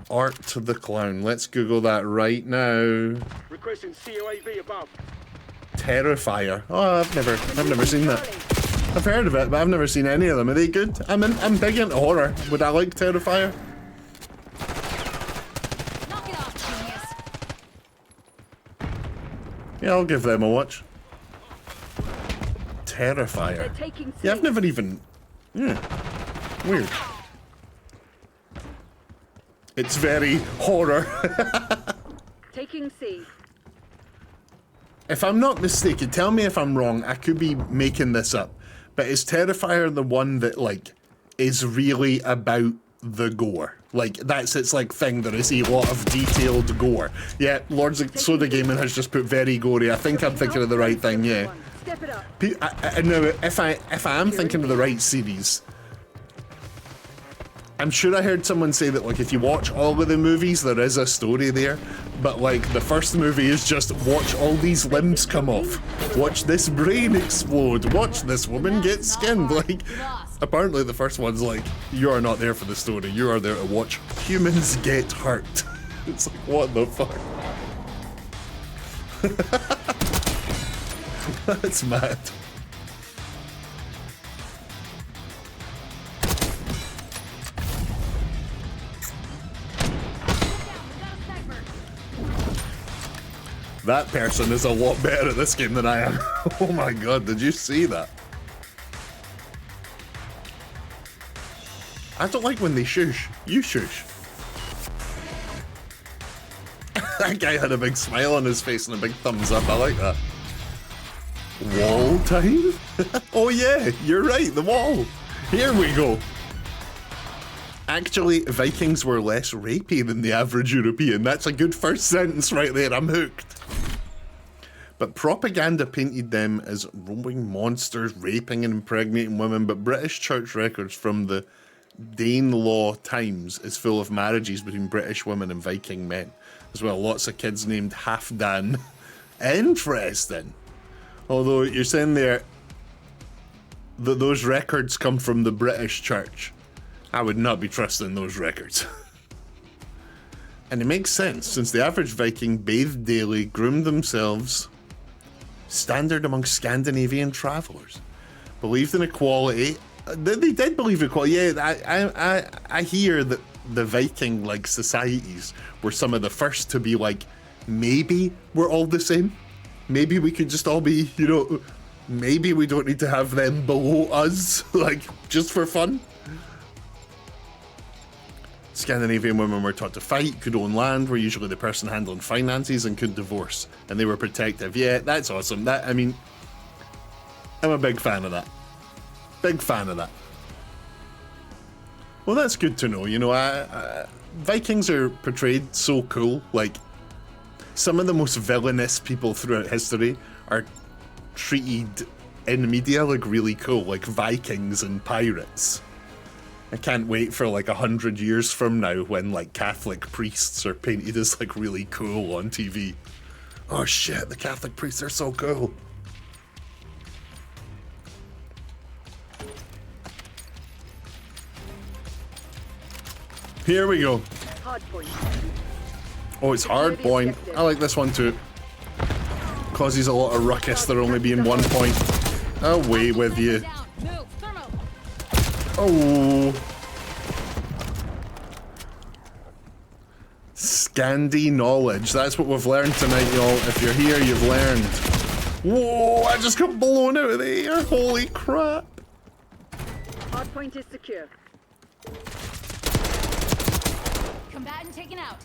Art the Clown, let's Google that right now. Requesting COAV above. Terrifier. Oh, I've never seen that. I've heard of it, but I've never seen any of them. Are they good? I'm big into horror. Would I like Terrifier? Knock it off, genius. Yeah, I'll give them a watch. Terrifier. They're taking C. Yeah, I've never even... Yeah. Weird. It's very horror. Taking C. If I'm not mistaken, tell me if I'm wrong, I could be making this up, but is Terrifier the one that, like, is really about the gore? Like, that's its, like, thing, there is a lot of detailed gore. Yeah, Lords of Soda Gaming has just put very gory. I think I'm thinking of the right thing, yeah. Step it up. I know, if I am thinking of the right series, I'm sure I heard someone say that, like, if you watch all of the movies, there is a story there, but, like, the first movie is just watch all these limbs come off, watch this brain explode, watch this woman get skinned, like, apparently the first one's like, you are not there for the story, you are there to watch humans get hurt. It's like, what the fuck? That's mad. That person is a lot better at this game than I am. Oh my god, did you see that? I don't like when they shush. You shush. That guy had a big smile on his face and a big thumbs up. I like that. Wall time? Oh yeah, you're right, the wall. Here we go. Actually, Vikings were less rapey than the average European. That's a good first sentence right there. I'm hooked. But propaganda painted them as roaming monsters, raping and impregnating women. But British church records from the Danelaw Times is full of marriages between British women and Viking men. As well, lots of kids named Halfdan. Interesting. Although you're saying there that those records come from the British church. I would not be trusting those records. And it makes sense, since the average Viking bathed daily, groomed themselves, standard among Scandinavian travellers, believed in equality. They did believe in equality. Yeah, I hear that the Viking like societies were some of the first to be like, maybe we're all the same. Maybe we could just all be, you know, maybe we don't need to have them below us, like, just for fun. Scandinavian women were taught to fight, could own land, were usually the person handling finances, and could divorce. And they were protective. Yeah, that's awesome. I mean, I'm a big fan of that. Big fan of that. Well, that's good to know. You know, Vikings are portrayed so cool. Like, some of the most villainous people throughout history are treated in the media like really cool, like Vikings and pirates. I can't wait for like 100 years from now when like Catholic priests are painted as like really cool on TV. Oh shit, the Catholic priests are so cool. Here we go. Hardpoint. Oh, it's hard point. I like this one too. Causes a lot of ruckus, there only being 1 point. Away with you. Oh. Scandi knowledge. That's what we've learned tonight, y'all. If you're here, you've learned. Whoa, I just got blown out of the air. Holy crap. Hardpoint is secure. Combatant taken out.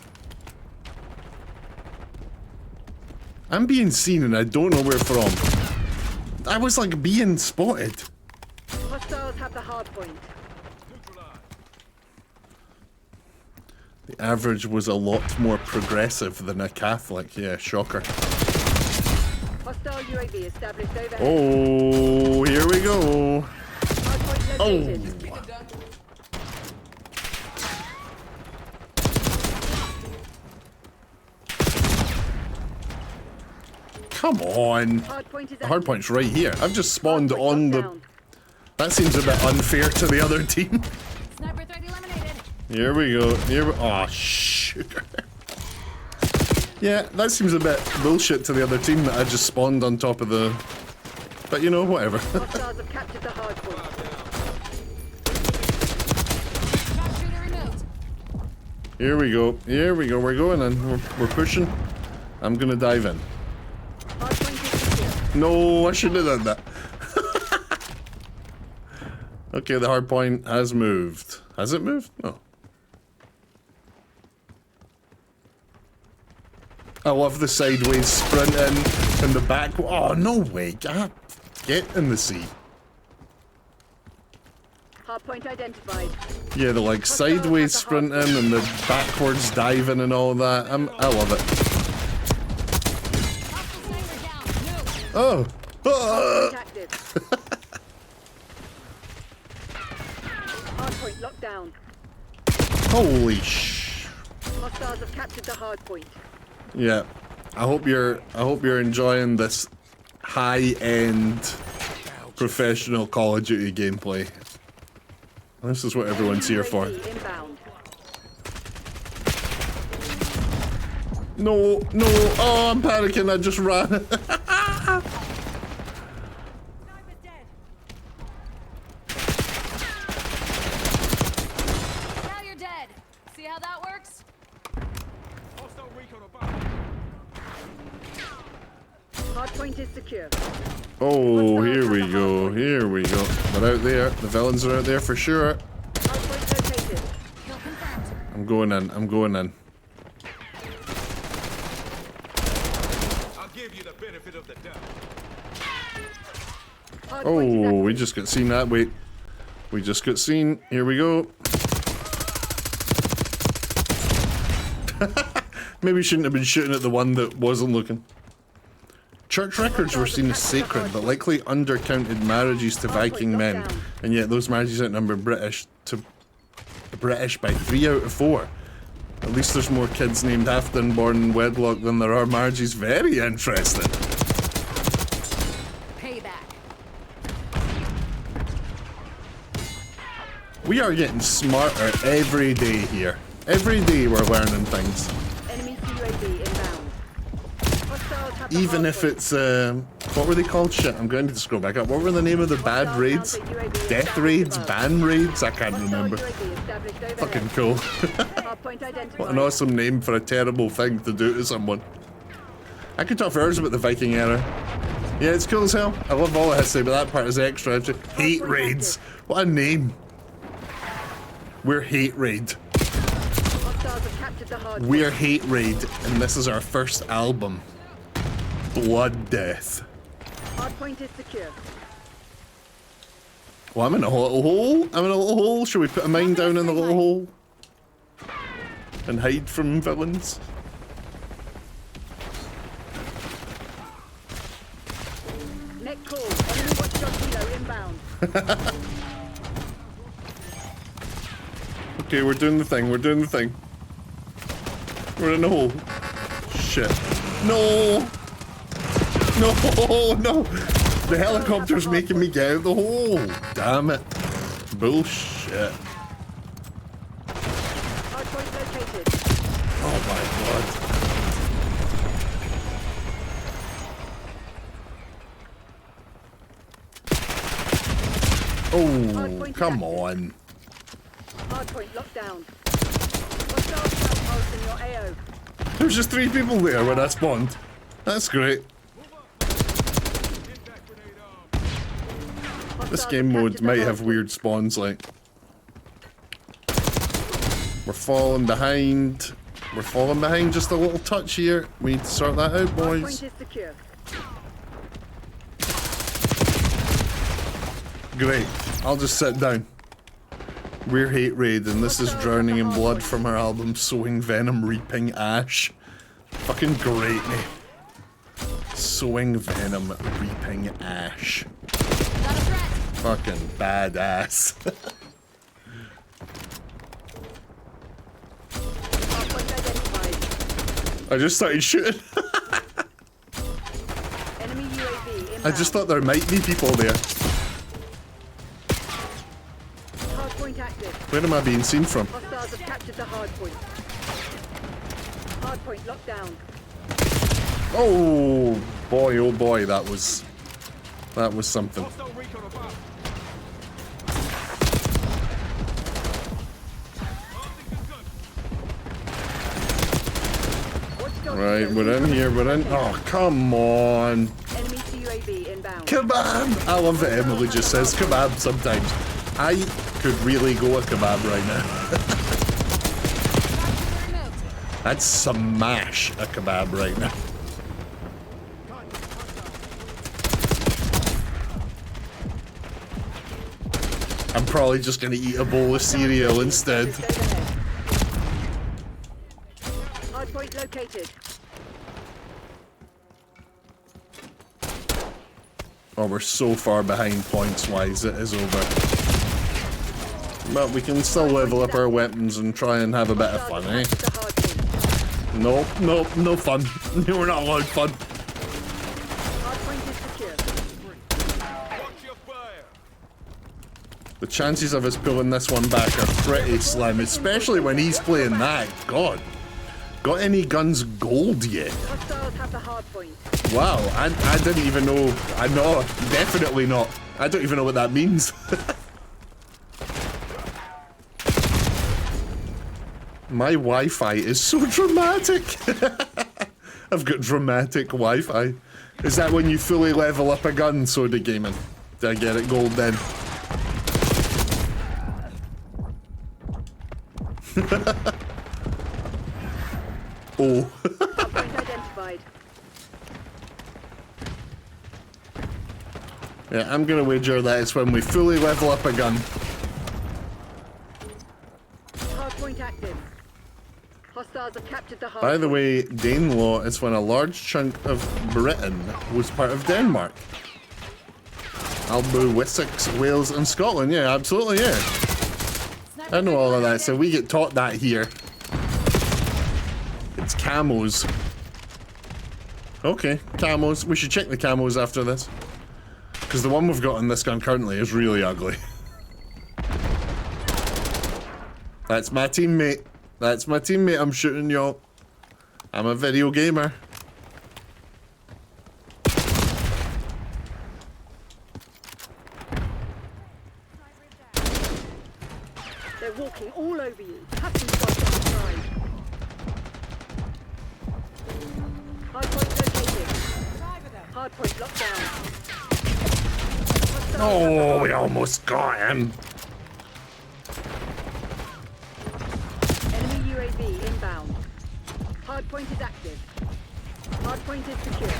I'm being seen and I don't know where from. I was like being spotted. Hostiles have the hardpoint. The average was a lot more progressive than a Catholic. Yeah, shocker. Hostile UAV established overhead. Oh, here we go. Hardpoint located. Oh. Come on. Hardpoint is The hardpoint's right here. I've just spawned on the... That seems a bit unfair to the other team. Sniper threat eliminated. Here we go. Here we... Oh, sugar. Yeah, that seems a bit bullshit to the other team that I just spawned on top of the... But you know, whatever. Hostiles have captured the hardpoint. Sharpshooter removed. Here we go. Here we go. We're going in. We're pushing. I'm gonna dive in. Hardpoint is secure. No, I shouldn't have done that. Okay, the hard point has moved. Has it moved? No. I love the sideways sprinting and the back. Oh, no way. Get in the sea. Hardpoint identified. Yeah, the like sideways sprinting and the backwards diving and all that. I love it. Oh. Hardpoint active. Hardpoint locked down. Holy sh. Hostiles have captured the hardpoint. Yeah. I hope you're enjoying this high-end professional Call of Duty gameplay. This is what everyone's here for. Inbound. No, no. Oh, I'm panicking. I just ran. Now you're dead. See how that works? Hardpoint is secure. Oh, here we go. Here we go. They're out there. The villains are out there for sure. Hardpoint located. Kill confirmed. I'm going in. I'm going in. I'll give you the benefit of the doubt. Hardpoint is Oh, active. we just got seen that. Wait. We just got seen. Here we go. Maybe we shouldn't have been shooting at the one that wasn't looking. Church records were seen as sacred, but likely undercounted marriages to Viking men, and yet those marriages outnumber British by 3 out of 4. At least there's more kids named Afton born in wedlock than there are marriages. Very interesting. Payback. We are getting smarter every day here. Every day we're learning things. Enemy UAV inbound. Hostiles have the Even if hardpoint. it's, what were they called? Shit, I'm going to scroll back up. What were the name of the bad raids? Death raids? Ban raids? I can't Hostile remember. UAV established overhead. Fucking cool. Hardpoint identified. What an awesome name for a terrible thing to do to someone. I could talk for hours about the Viking era. Yeah, it's cool as hell. I love all it has to say, but that part is extra. I just hate raids. What a name. We're Hate Raid. Hostiles have captured the hardpoint. We're Hate Raid, and this is our first album. Blood Death. Hardpoint is secure. Well, I'm in a little hole. I'm in a little hole. Should we put a mine down in the little hole? And hide from villains? Net call. Enemy watchdog kilo inbound. Okay, we're doing the thing. We're doing the thing. We're in a hole. Shit. No! No! No! The helicopter's making me get out of the hole. Damn it. Bullshit. Hardpoint located. Oh my god. Oh, come on. Hardpoint locked down. Hostile pulse in your AO. There's just 3 people there when I spawned. That's great. This game mode might have weird spawns, like. We're falling behind. We're falling behind just a little touch here. We need to sort that out, boys. Hardpoint is secure. Great. I'll just sit down. We're Hate Raid, and this is Drowning in Blood from our album Sowing Venom, Reaping Ash. Fucking great, mate. Sowing Venom, Reaping Ash. Fucking badass. Hardpoint identified. I just started shooting. Enemy UAV inbound. I just thought there might be people there. Hardpoint active. Where am I being seen from? Hostiles have captured the hardpoint. Hardpoint locked down. Oh boy, that was something. Hostile recon above. Watchdog Right, kilo we're in here, we're in. Oh, come on. Enemy UAV inbound. Kebab! I love that Emily just says kebab sometimes. I could really go a kebab right now. I'd smash a kebab right now. I'm probably just gonna eat a bowl of cereal instead. Hardpoint located. Oh, we're so far behind points-wise, it is over. But we can still level up our weapons and try and have a bit of fun, eh? Nope, nope, no fun. We're not allowed fun. Hardpoint is secure. Watch your fire. The chances of us pulling this one back are pretty slim, especially when he's playing that. God. Got any guns gold yet? Hostiles have the hardpoint. Wow, I didn't even know. No, definitely not. I don't even know what that means. My Wi-Fi is so dramatic. I've got dramatic Wi-Fi. Is that when you fully level up a gun, Soda Gaming? Did I get it gold then? Oh. Hardpoint identified. Yeah, I'm gonna wager that it's when we fully level up a gun. Hardpoint active. Hostiles have captured the hardpoint. By the way, Danelaw is when a large chunk of Britain was part of Denmark. Albu, Wessex, Wales, and Scotland. Yeah, absolutely, yeah. I know all of that, so we get taught that here. It's camos. Okay, camos. We should check the camos after this. Because the one we've got on this gun currently is really ugly. That's my teammate. That's my teammate I'm shooting, y'all. I'm a video gamer. They're walking all over you. Have some shots on the side. Hardpoint located. Hardpoint locked down. Oh, we almost got him. Enemy UAV inbound. Hardpoint is active. Hardpoint is secure.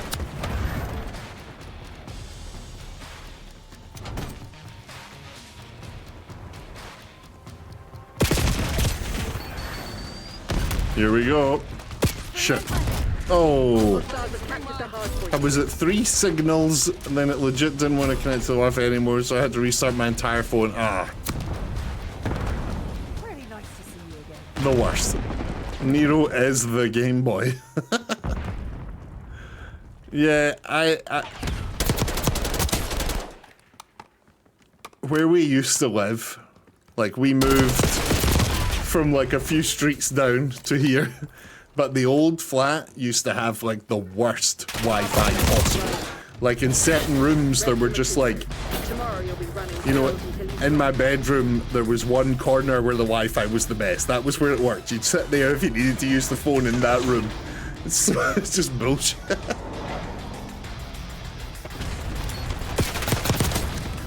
Here we go. Shit. Oh. Hostiles have captured the hard point. I was at 3 signals, and then it legit didn't want to connect to the Wi-Fi anymore, so I had to restart my entire phone. Ah. Really nice to see you again. The worst. Nero is the Game Boy. Yeah, where we used to live, like, we moved from like a few streets down to here, but the old flat used to have like the worst Wi-Fi possible. Like, in certain rooms there were just like, Tomorrow you'll be running. you know what, drills until you in my bedroom there was one corner where the Wi-Fi was the best. That was where it worked. You'd sit there if you needed to use the phone in that room. It's just bullshit.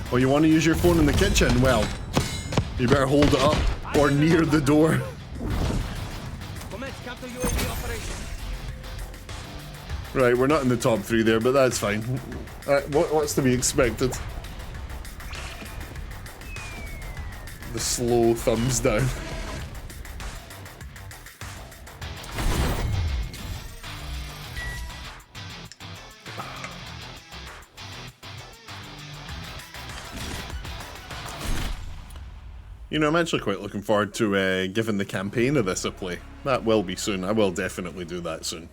Oh, you want to use your phone in the kitchen? Well, you better hold it up or near the door. Commence counter UAV operation. Right, we're not in the top 3 there, but that's fine. What's to be expected? The slow thumbs down. You know, I'm actually quite looking forward to giving the campaign of this a play. That will be soon. I will definitely do that soon.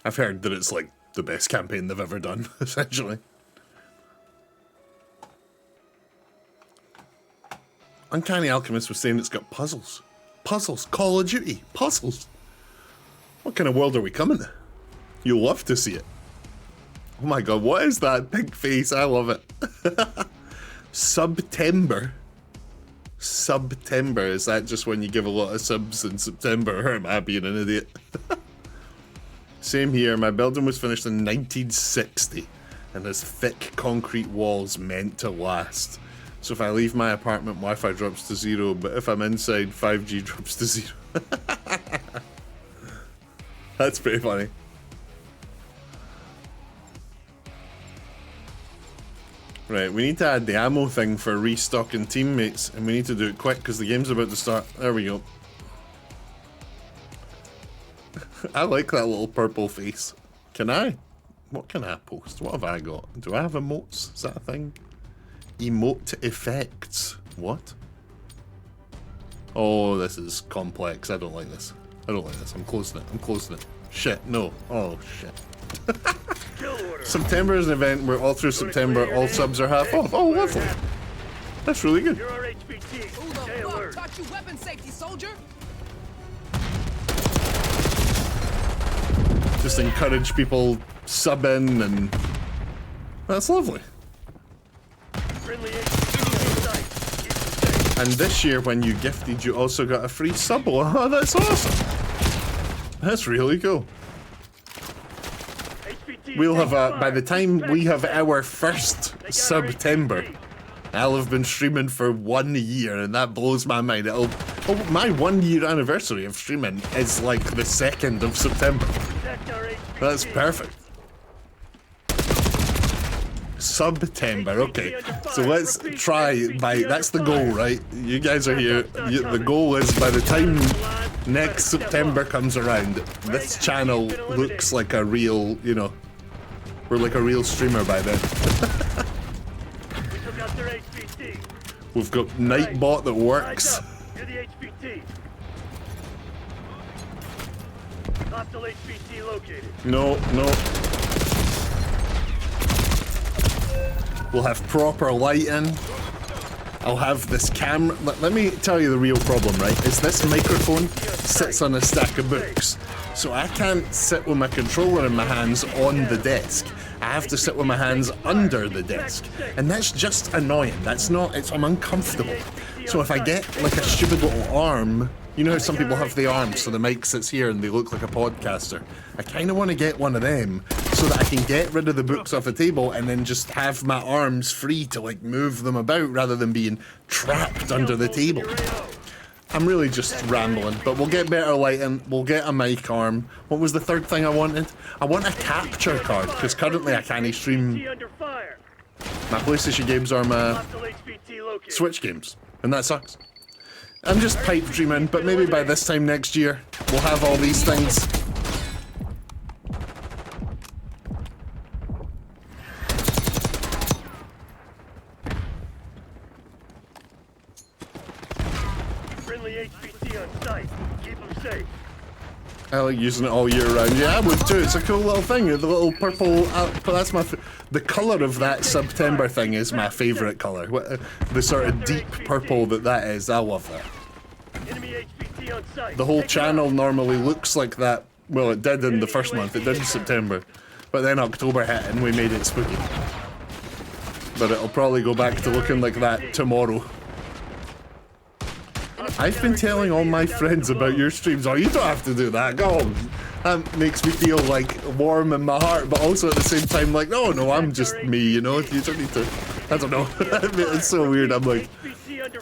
I've heard that it's like the best campaign they've ever done, essentially. Uncanny Alchemist was saying it's got puzzles. Puzzles. Call of Duty. Puzzles. What kind of world are we coming to? You'll love to see it. Oh my god, what is that big face? I love it. September. September. Is that just when you give a lot of subs in September? Or am I being an idiot? Same here. My building was finished in 1960 and has thick concrete walls meant to last. So if I leave my apartment, Wi-Fi drops to 0, but if I'm inside, 5G drops to 0. That's pretty funny. Right, we need to add the ammo thing for restocking teammates, and we need to do it quick because the game's about to start. There we go. I like that little purple face. Can I? What can I post? What have I got? Do I have emotes? Is that a thing? Emote effects. What? Oh, this is complex. I don't like this. I don't like this. I'm closing it. I'm closing it. Shit, no. Oh, shit. September is an event where all through September all subs are half off. Oh, lovely. That's really good. You're our HVT. Stay alert. Taught you weapon safety, soldier. Just encourage people sub in, and that's lovely. Friendly HVT in sight. Keep them safe. And this year when you gifted, you also got a free sub. Oh, that's awesome. That's really cool. HVT We'll have taking by the fire. time we have Back. our first They got our September, HVT. I'll have been streaming for 1 year, and that blows my mind. Oh, my 1 year anniversary of streaming is like the 2nd of September. Protect our HVT. That's perfect. September, okay. So let's try by, that's the goal, right? You guys are here. The goal is by the time next September comes around, this channel looks like a real, you know, we're like a real streamer by then. We took out their HVT. We've got Nightbot that works. Eyes up. You're the HVT. Hostile HVT located. No. We'll have proper lighting. I'll have this camera. Let me tell you the real problem, right? Is this microphone sits on a stack of books. So I can't sit with my controller in my hands on the desk. I have to sit with my hands under the desk. And that's just annoying. That's not, I'm uncomfortable. So if I get like a stupid little arm, you know how some people have the arm so the mic sits here and they look like a podcaster. I kind of want to get one of them so that I can get rid of the books off the table and then just have my arms free to like move them about rather than being trapped under the table. I'm really just rambling, but we'll get better lighting, we'll get a mic arm. What was the third thing I wanted? I want a capture card, because currently I can't stream. HVT under fire. My PlayStation games are my Hostile HVT located. Switch games, and that sucks. I'm just pipe dreaming, but maybe by this time next year, we'll have all these things. Friendly HVT on site. Keep them safe. I like using it all year round. Yeah, I would too. It's a cool little thing. The little purple. That's my. The color of that September thing is my favorite color. The sort of deep purple that is. I love that. Enemy HVT on site. The whole Take 'em channel out. normally looks like that. Well, it did in the first month. It did in September, but then October hit and we made it spooky. But it'll probably go back to looking like that tomorrow. I've been telling all my friends about your streams. Oh, you don't have to do that. Go on. That makes me feel like warm in my heart, but also at the same time like, no, I'm just me, you know? You don't need to. I don't know. It's so weird. I'm like,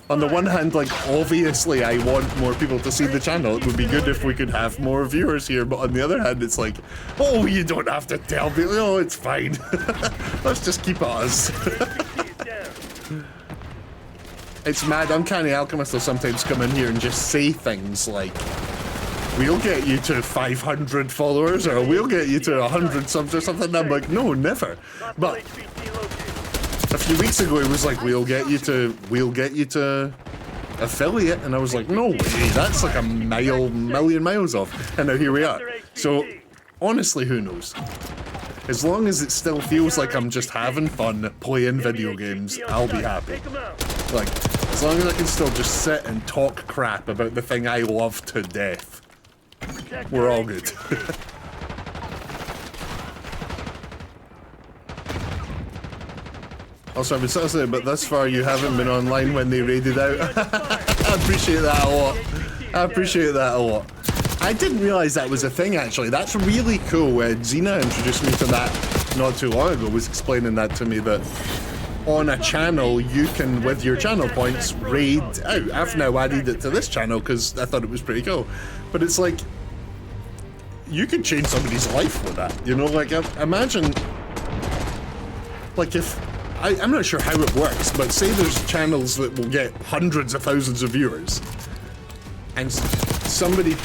on the one hand, like, obviously I want more people to see the channel. It would be good if we could have more viewers here, but on the other hand, it's like, oh, you don't have to tell me. Oh, it's fine. Let's just keep us. It's mad. Uncanny Alchemist will sometimes come in here and just say things like, we'll get you to 500 followers, or we'll get you to 100 subs or something. And I'm like, no, never. But a few weeks ago it was like, we'll get you to affiliate, and I was like, no way, that's like a million miles off. And now here we are. So honestly, who knows? As long as it still feels like I'm just having fun playing video games, I'll be happy. Like, as long as I can still just sit and talk crap about the thing I love to death, we're all good. Also, I've been sort of saying, but thus far you haven't been online when they raided out. I appreciate that a lot. I appreciate that a lot. I didn't realize that was a thing, actually. That's really cool. Xena introduced me to that not too long ago, was explaining that to me, that on a channel, you can, with your channel points, raid out. I've now added it to this channel because I thought it was pretty cool. But it's like, you could change somebody's life with that. You know, like, imagine, like if, I'm not sure how it works, but say there's channels that will get hundreds of thousands of viewers, and somebody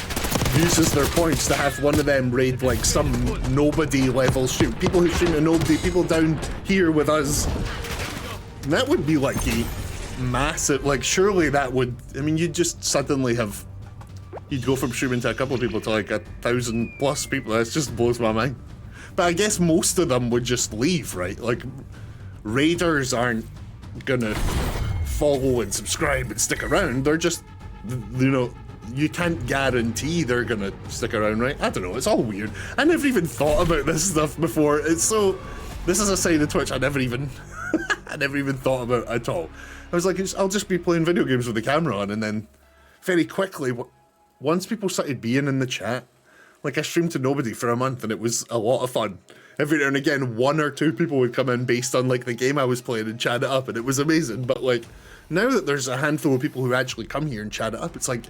uses their points to have one of them raid like some nobody level stream. People who stream to nobody, people down here with us. And that would be like a massive, like surely that would, I mean, you'd just suddenly have, you'd go from streaming to a couple of people to like 1,000+ people. That just blows my mind. But I guess most of them would just leave, right? Like, raiders aren't gonna follow and subscribe and stick around. They're just, you know, you can't guarantee they're gonna stick around, right? I don't know, it's all weird. I never even thought about this stuff before. It's so, this is a side of Twitch I never even I never even thought about at all. I was like, I'll just be playing video games with the camera on, and then very quickly, once people started being in the chat, like I streamed to nobody for a month and it was a lot of fun. Every now and again, 1 or 2 people would come in based on like the game I was playing and chat it up, and it was amazing. But like, now that there's a handful of people who actually come here and chat it up, it's like,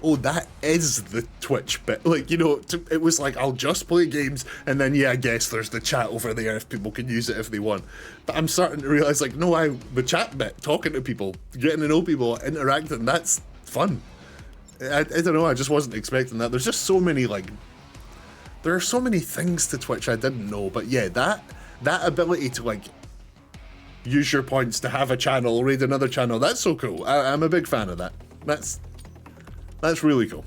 oh, that is the Twitch bit. Like, you know, it was like, I'll just play games, and then, yeah, I guess there's the chat over there if people can use it if they want. But I'm starting to realize, like, no, the chat bit, talking to people, getting to know people, interacting, that's fun. I don't know, I just wasn't expecting that. There's just so many, like, there are so many things to Twitch I didn't know, but yeah, that ability to, like, use your points to have a channel, raid another channel, that's so cool. I'm a big fan of that. That's really cool.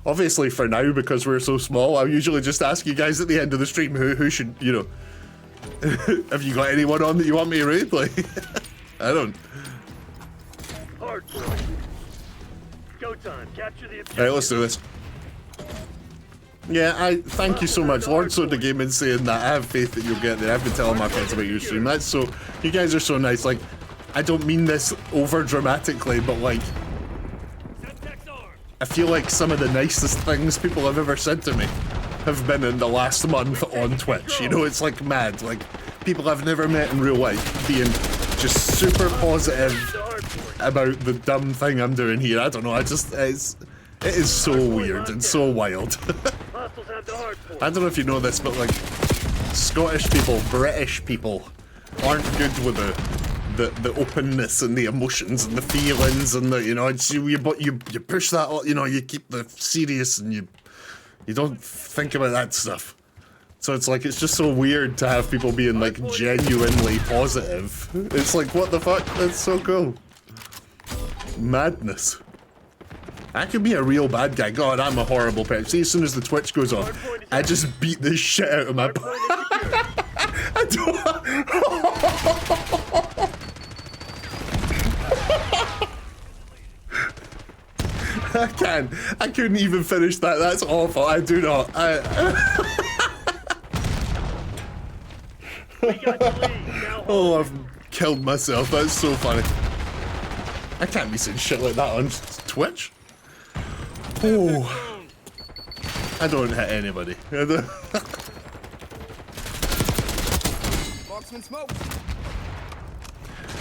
Obviously, for now, because we're so small, I'll usually just ask you guys at the end of the stream who should, you know, have you got anyone on that you want me to raid? Like, I don't. Hard go time. Capture the objective. Alright, let's do this. Yeah, I thank you so much, Lord Soda Gaming, saying that. I have faith that you'll get there. I've been telling my friends about your stream. That's so, you guys are so nice. Like, I don't mean this over dramatically, but like, I feel like some of the nicest things people have ever said to me have been in the last month on Twitch. You know, it's like mad. Like, people I've never met in real life being just super positive about the dumb thing I'm doing here. I don't know, it is so weird and so wild. I don't know if you know this, but like, Scottish people, British people aren't good with the openness and the emotions and the feelings and the, you know, it's but you push that, you know, you keep the serious and you don't think about that stuff. So it's like, it's just so weird to have people being like genuinely positive. It's like, what the fuck? That's so cool. Madness. I could be a real bad guy. God, I'm a horrible person. See, as soon as the Twitch goes off, I just beat the shit out of my I can't. I couldn't even finish that. That's awful. I do not. Oh, I've killed myself. That's so funny. I can't be saying shit like that on Twitch. Oh, I don't hit anybody.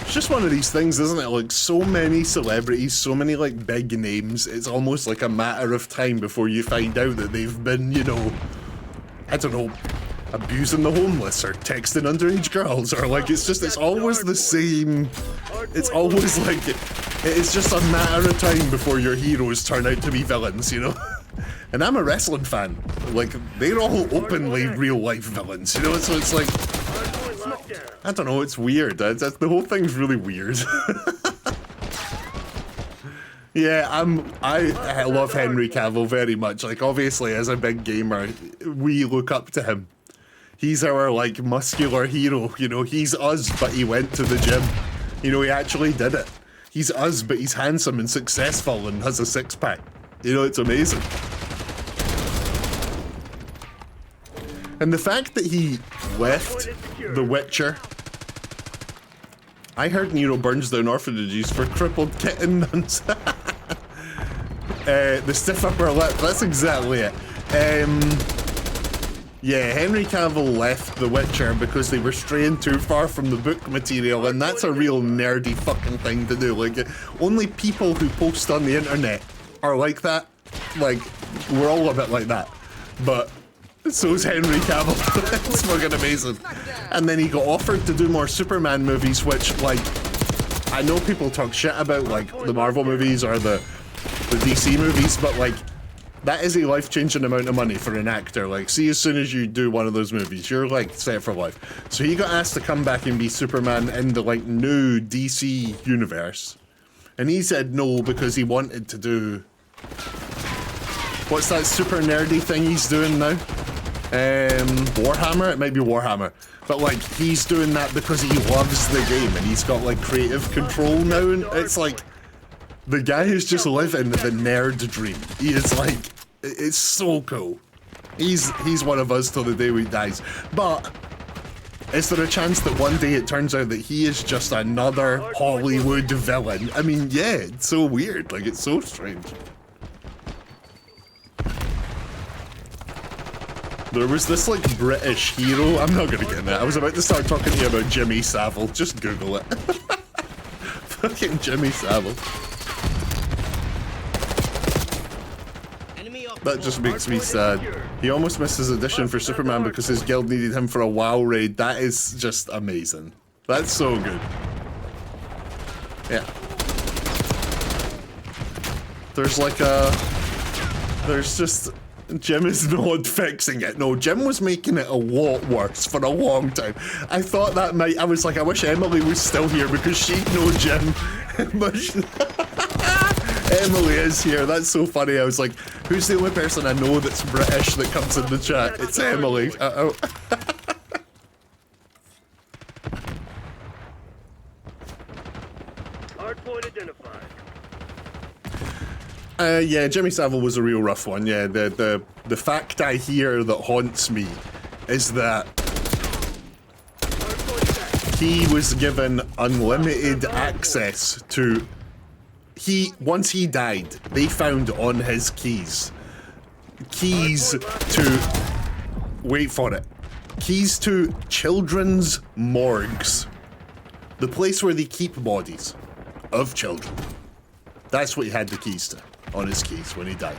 It's just one of these things, isn't it? Like, so many celebrities, so many like big names, it's almost like a matter of time before you find out that they've been, you know, I don't know, abusing the homeless or texting underage girls, or like, it's just, it's always the same. It's always like, it's just a matter of time before your heroes turn out to be villains, you know? And I'm a wrestling fan. Like, they're all openly real life villains, you know? So it's like, I don't know, it's weird. The whole thing's really weird. Yeah, I love Henry Cavill very much. Like, obviously, as a big gamer, we look up to him. He's our, like, muscular hero, you know? He's us, but he went to the gym. You know, he actually did it. He's us, but he's handsome and successful and has a six-pack. You know, it's amazing. And the fact that he left The Witcher... I heard Nero burns down orphanages for crippled kittens. The stiff upper lip, that's exactly it. Yeah, Henry Cavill left The Witcher because they were straying too far from the book material, and that's a real nerdy fucking thing to do. Like, only people who post on the internet are like that. Like, we're all a bit like that. But so's Henry Cavill. It's fucking amazing. And then he got offered to do more Superman movies, which, like, I know people talk shit about, like, the Marvel movies or the DC movies, but, like, that is a life-changing amount of money for an actor. Like, see, as soon as you do one of those movies, you're, like, set for life. So he got asked to come back and be Superman in the, like, new DC universe. And he said no because he wanted to do... What's that super nerdy thing he's doing now? Warhammer? It might be Warhammer. But, like, he's doing that because he loves the game and he's got, like, creative control now. And it's like... The guy who's just living the nerd dream. He is like, it's so cool. He's one of us till the day he dies. But is there a chance that one day it turns out that he is just another Hollywood villain? I mean, yeah, it's so weird. Like, it's so strange. There was this, like, British hero. I'm not gonna get into it. I was about to start talking to you about Jimmy Savile. Just Google it. Fucking Jimmy Savile. That just makes me sad. He almost missed his audition for Superman because his guild needed him for a WoW raid. That is just amazing. That's so good. Yeah. There's like a... There's just... Jim is not fixing it. No, Jim was making it a lot worse for a long time. I thought that might... I was like, I wish Emily was still here because she'd know Jim. But Emily is here. That's so funny. I was like, who's the only person I know that's British that comes in the chat? It's Emily. Uh-oh. Hardpoint identified. Yeah, Jimmy Savile was a real rough one. Yeah, the fact I hear that haunts me is that he was given unlimited access to... Once he died, they found on his keys to... Wait for it. Keys to children's morgues. The place where they keep bodies of children. That's what he had the keys to, on his keys when he died.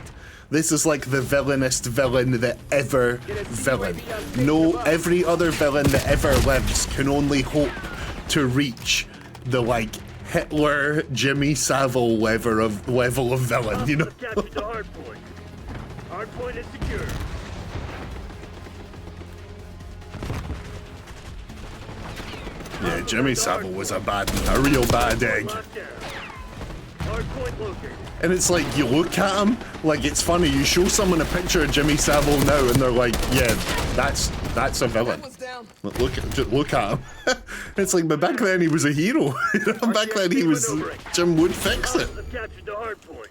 This is like the villainest villain that ever villain. No, every other villain that ever lives can only hope to reach the like Hitler, Jimmy Savile level of villain, you know? Captured the hard point. Hard point is secure. Yeah, Jimmy Savile was a real bad egg. Locked down. Hard point located. And it's like, you look at him, like it's funny, you show someone a picture of Jimmy Savile now and they're like, yeah, that's a villain. Look at him. It's like, but back then he was a hero. Back then he was, Jim would fix it. I've captured the hard point.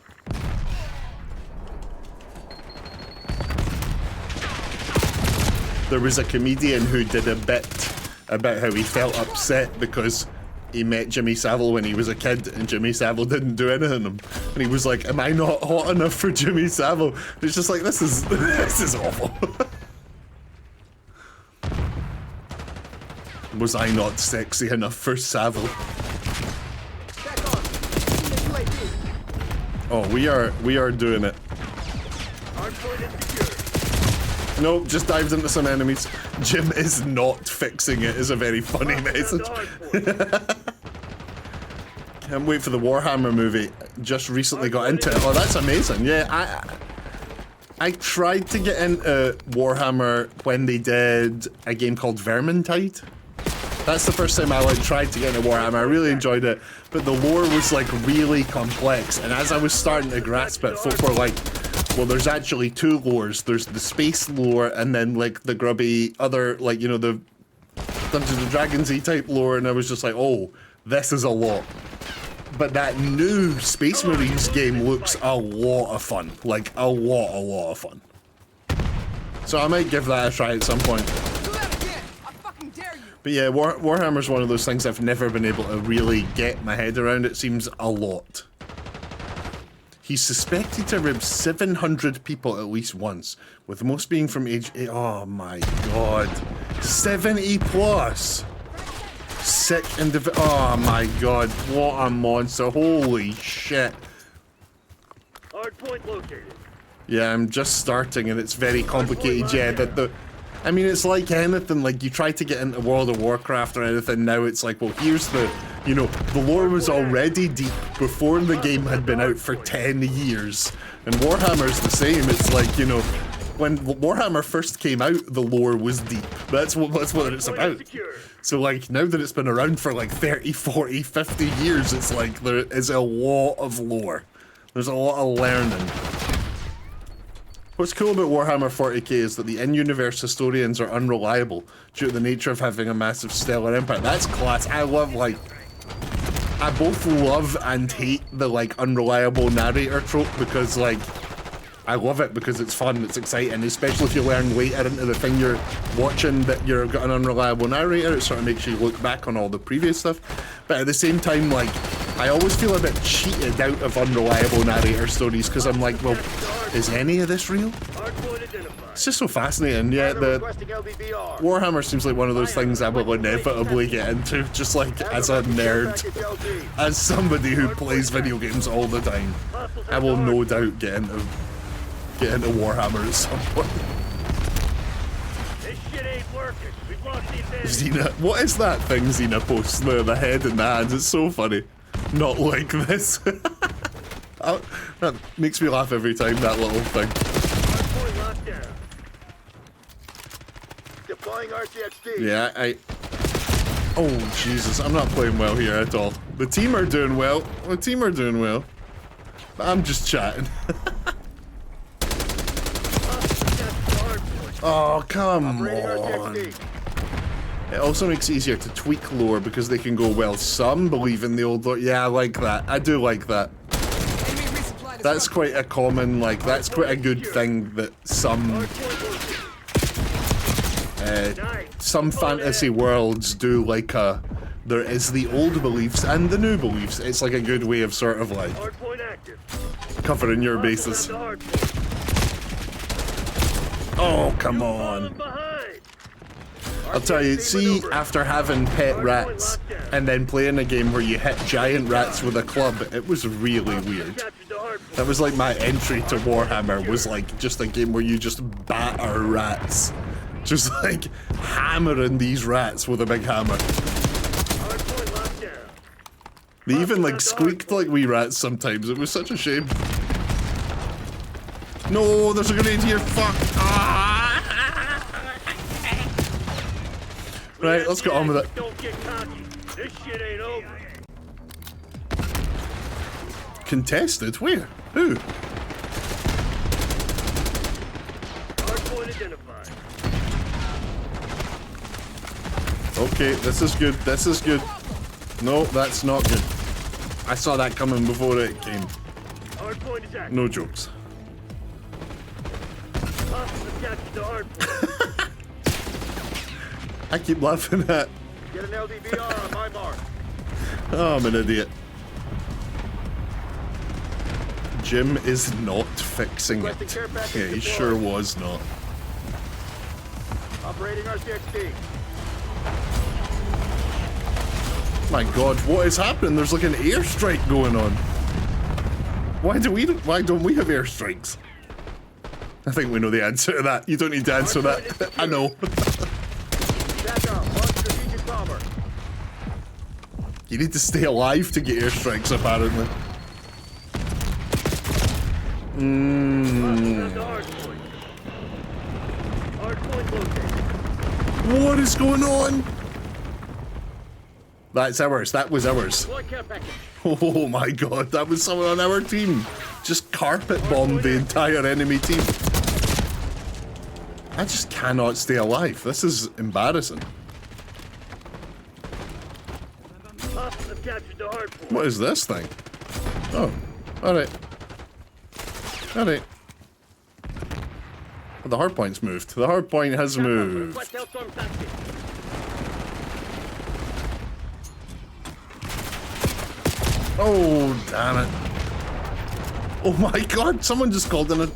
There was a comedian who did a bit about how he felt upset because he met Jimmy Savile when he was a kid and Jimmy Savile didn't do anything to him. And he was like, am I not hot enough for Jimmy Savile? It's just like, this is awful. Was I not sexy enough for Savile? Oh, we are doing it. Hard point is secure. Nope, just dived into some enemies. Jim is not fixing it is a very funny message. Can't wait for the Warhammer movie. Just recently got into it. Oh, that's amazing. Yeah, I tried to get into Warhammer when they did a game called Vermintide. That's the first time I tried to get into Warhammer. I really enjoyed it, but the lore was like really complex. And as I was starting to grasp it, folk were like, well, there's actually two lores. There's the space lore and then like the grubby other, like, you know, the Dungeons and Dragons-y type lore. And I was just like, oh, this is a lot. But that new Space Marines game looks a lot of fun. Like, a lot of fun. So I might give that a try at some point. But yeah, Warhammer's one of those things I've never been able to really get my head around. It seems a lot. He's suspected to rib 700 people at least once, with most being from age 8. Oh my god. 70 plus! Sick oh my god, what a monster. Holy shit. Hard point located. Yeah, I'm just starting and it's very complicated. Yeah, I mean, it's like anything, like you try to get into World of Warcraft or anything, now it's like, well, here's the, you know, the lore was already deep before the game had been out for 10 years. And Warhammer's the same, it's like, you know, when Warhammer first came out, the lore was deep. That's what it's about. So like, now that it's been around for like 30, 40, 50 years, it's like, there is a lot of lore. There's a lot of learning. What's cool about Warhammer 40k is that the in-universe historians are unreliable due to the nature of having a massive stellar impact. That's class. I love, like, I both love and hate the, like, unreliable narrator trope because, like, I love it because it's fun, it's exciting, especially if you learn later into the thing you're watching that you've got an unreliable narrator. It sort of makes you look back on all the previous stuff. But at the same time, like, I always feel a bit cheated out of unreliable narrator stories because I'm like, well, is any of this real? It's just so fascinating. Yeah, the Warhammer seems like one of those things I will inevitably get into, just like as a nerd, as somebody who plays video games all the time. I will no doubt get into Warhammer at some point. This shit ain't working. We've lost the advantage. Xena, what is that thing Xena posts? The head and the hands. It's so funny. Not like this. That makes me laugh every time, that little thing. Hardpoint locked down. Deploying RCXD. Yeah, oh, Jesus, I'm not playing well here at all. The team are doing well. The team are doing well. But I'm just chatting. Oh, come on. It also makes it easier to tweak lore because they can go, well, some believe in the old lore. Yeah, I like that. I do like that. That's quite a common, like, that's quite a good thing that some fantasy worlds do, like there is the old beliefs and the new beliefs. It's like a good way of sort of like covering your bases. Oh, come on. I'll tell you, see, after having pet rats and then playing a game where you hit giant rats with a club, it was really weird. That was like my entry to Warhammer, was like just a game where you just batter rats. Just like hammering these rats with a big hammer. They even like squeaked like wee rats sometimes. It was such a shame. No, there's a grenade here. Fuck. Ah! Right, let's get on with it. Don't get cocky. This shit ain't over. Contested? Where? Who? Hardpoint identified. Okay, this is good. This is good. No, that's not good. I saw that coming before it came. Hardpoint is active. No jokes. Hostiles attached to hardpoint. I keep laughing at. Get an LDVR on my mark. Oh, I'm an idiot. Jim is not fixing Requesting it. care package Yeah, he deployed. sure was not. Operating RCXD. My God, what is happening? There's like an airstrike going on. Why don't we have airstrikes? I think we know the answer to that. You don't need to answer that. I know. Back up. Launch strategic bomber. You need to stay alive to get airstrikes, apparently. Hostiles at the hardpoint. Hardpoint located. What is going on? That's ours. That was ours. Deploy care package. Oh my God, that was someone on our team. Just carpet bombed the entire enemy team. I just cannot stay alive. This is embarrassing. Hostiles have captured the hardpoint. What is this thing? Oh, alright. Alright. The hard point's moved. The hard point has moved. Request Hellstorm tactics. Oh, damn it. Oh my God, someone just called in a...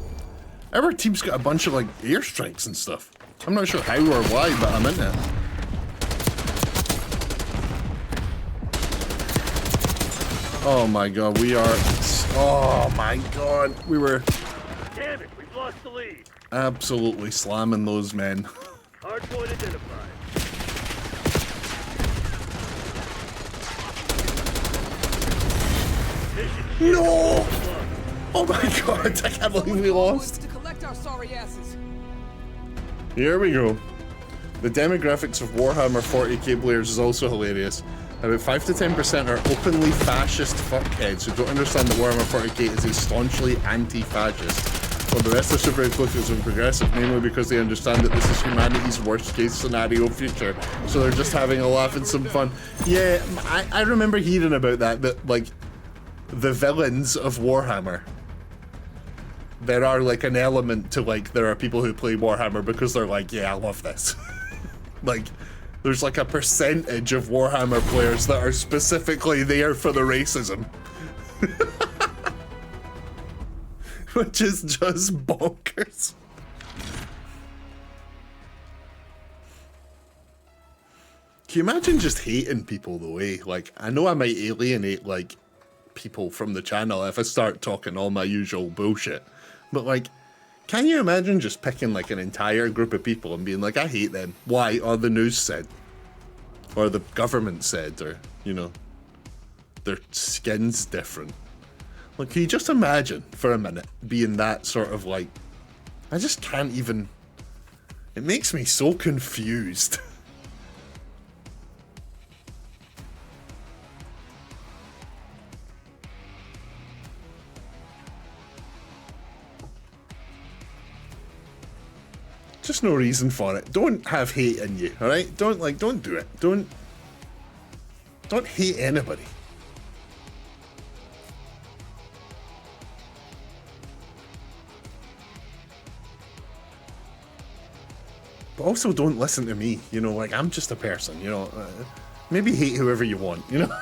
Our team's got a bunch of like airstrikes and stuff. I'm not sure how or why, but I'm in it. Oh my God, we are... Oh my God, we were Damn it, we've lost the lead. absolutely slamming those men. Hardpoint identified. No! Oh my God, I can't believe we lost. To collect our sorry asses. Here we go. The demographics of Warhammer 40k players is also hilarious. About 5 to 10% are openly fascist fuckheads who don't understand that Warhammer 40k is a staunchly anti-fascist, while the rest are super inclusive and progressive, namely because they understand that this is humanity's worst case scenario future, so they're just having a laugh and some fun. Yeah, I remember hearing about that like, the villains of Warhammer, there are like an element to like, there are people who play Warhammer because they're like, yeah, I love this. Like, there's like a percentage of Warhammer players that are specifically there for the racism. Which is just bonkers. Can you imagine just hating people the way, like, I know I might alienate like people from the channel if I start talking all my usual bullshit, but like, can you imagine just picking like an entire group of people and being like, I hate them. Why? Or the news said. Or the government said, or, you know, their skin's different. Like, can you just imagine for a minute being that sort of like, I just can't even, it makes me so confused. Just no reason for it. Don't have hate in you, alright? Don't do it. Don't hate anybody. But also don't listen to me, you know, like, I'm just a person, you know. Maybe hate whoever you want, you know?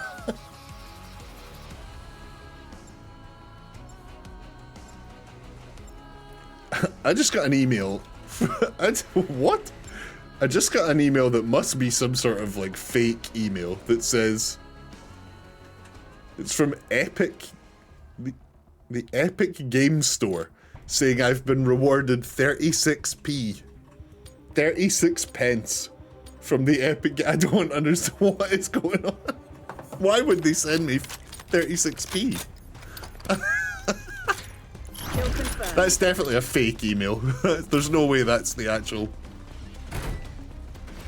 I just got an email. What? I just got an email that must be some sort of like fake email that says it's from Epic, the Epic Game Store, saying I've been rewarded 36p, 36 pence from the Epic. I don't understand what is going on. Why would they send me 36p? Kill confirmed. That's definitely a fake email. There's no way that's the actual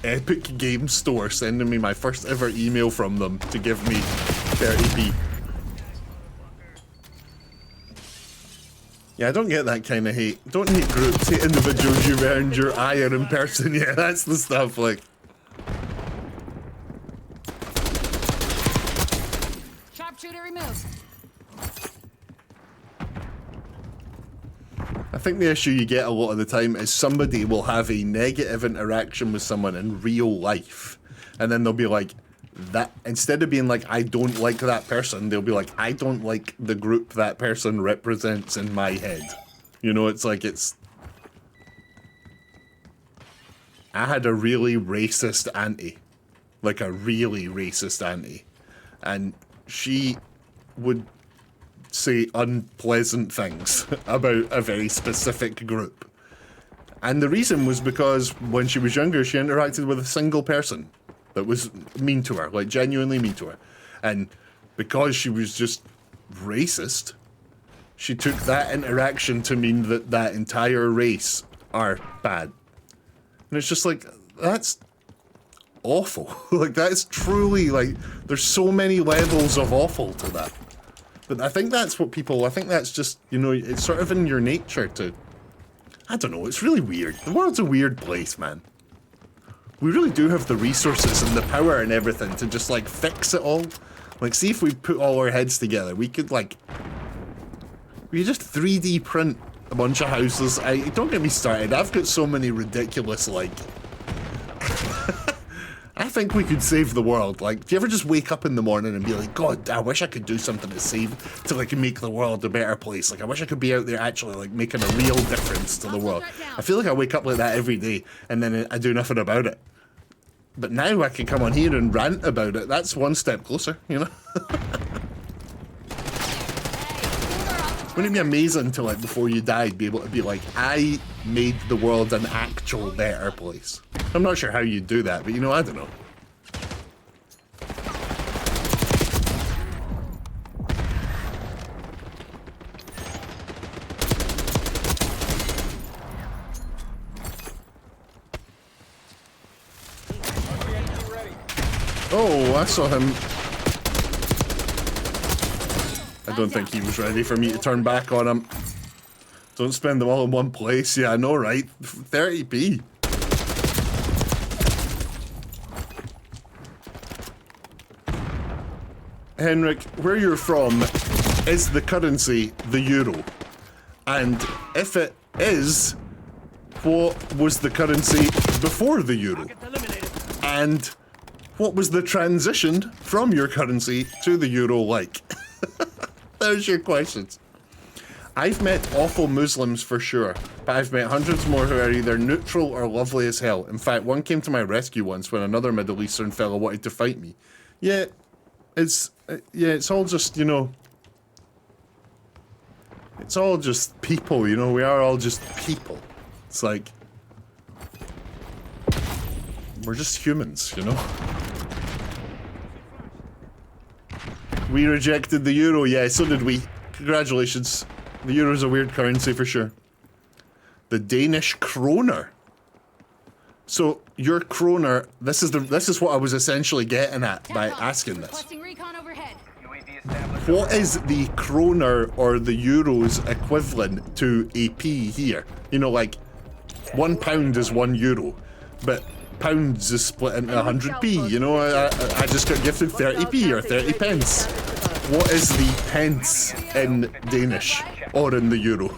Epic Game Store sending me my first ever email from them to give me 30p. Yeah, I don't get that kind of hate. Don't hate groups, hate individuals you've earned your ire in person. Yeah, that's the stuff, like. Sharpshooter removed. I think the issue you get a lot of the time is somebody will have a negative interaction with someone in real life, and then they'll be like, that, instead of being like, I don't like that person, they'll be like, I don't like the group that person represents in my head. You know, it's like, it's... I had a really racist auntie. Like a really racist auntie. And she would say unpleasant things about a very specific group. And the reason was because when she was younger, she interacted with a single person that was mean to her, like genuinely mean to her. And because she was just racist, she took that interaction to mean that that entire race are bad. And it's just like, that's awful. Like, that's truly, like, there's so many levels of awful to that. But I think that's what people, I think that's just, you know, it's sort of in your nature to, I don't know, it's really weird. The world's a weird place, man. We really do have the resources and the power and everything to just, like, fix it all. Like, see if we put all our heads together, we could, like, we could just 3D print a bunch of houses. Don't get me started, I've got so many ridiculous, like, I think we could save the world. Like, do you ever just wake up in the morning and be like, God, I wish I could do something to like, make the world a better place. Like, I wish I could be out there actually, like, making a real difference to the world. I feel like I wake up like that every day, and then I do nothing about it. But now I can come on here and rant about it. That's one step closer, you know? Wouldn't it be amazing to, like, before you died, be able to be like, I made the world an actual better place? I'm not sure how you do that, but, you know, I don't know. Oh, I saw him. I don't think he was ready for me to turn back on him. Don't spend them all in one place. Yeah, I know, right? 30p. Henrik, where you're from, is the currency the euro? And if it is, what was the currency before the euro? And what was the transition from your currency to the euro like? There's your questions. I've met awful Muslims for sure, but I've met hundreds more who are either neutral or lovely as hell. In fact, one came to my rescue once when another Middle Eastern fellow wanted to fight me. Yeah, it's all just, you know, it's all just people, you know, we are all just people. It's like, we're just humans, you know? We rejected the euro, yeah, so did we. Congratulations. The euro's a weird currency for sure. The Danish kroner. So your kroner, this is what I was essentially getting at by asking this. What is the kroner or the euro's equivalent to a p here? You know, like £1 is €1, but pounds is split into 100p. You know, I just got gifted 30p or 30 pence. What is the pence in Danish or in the euro?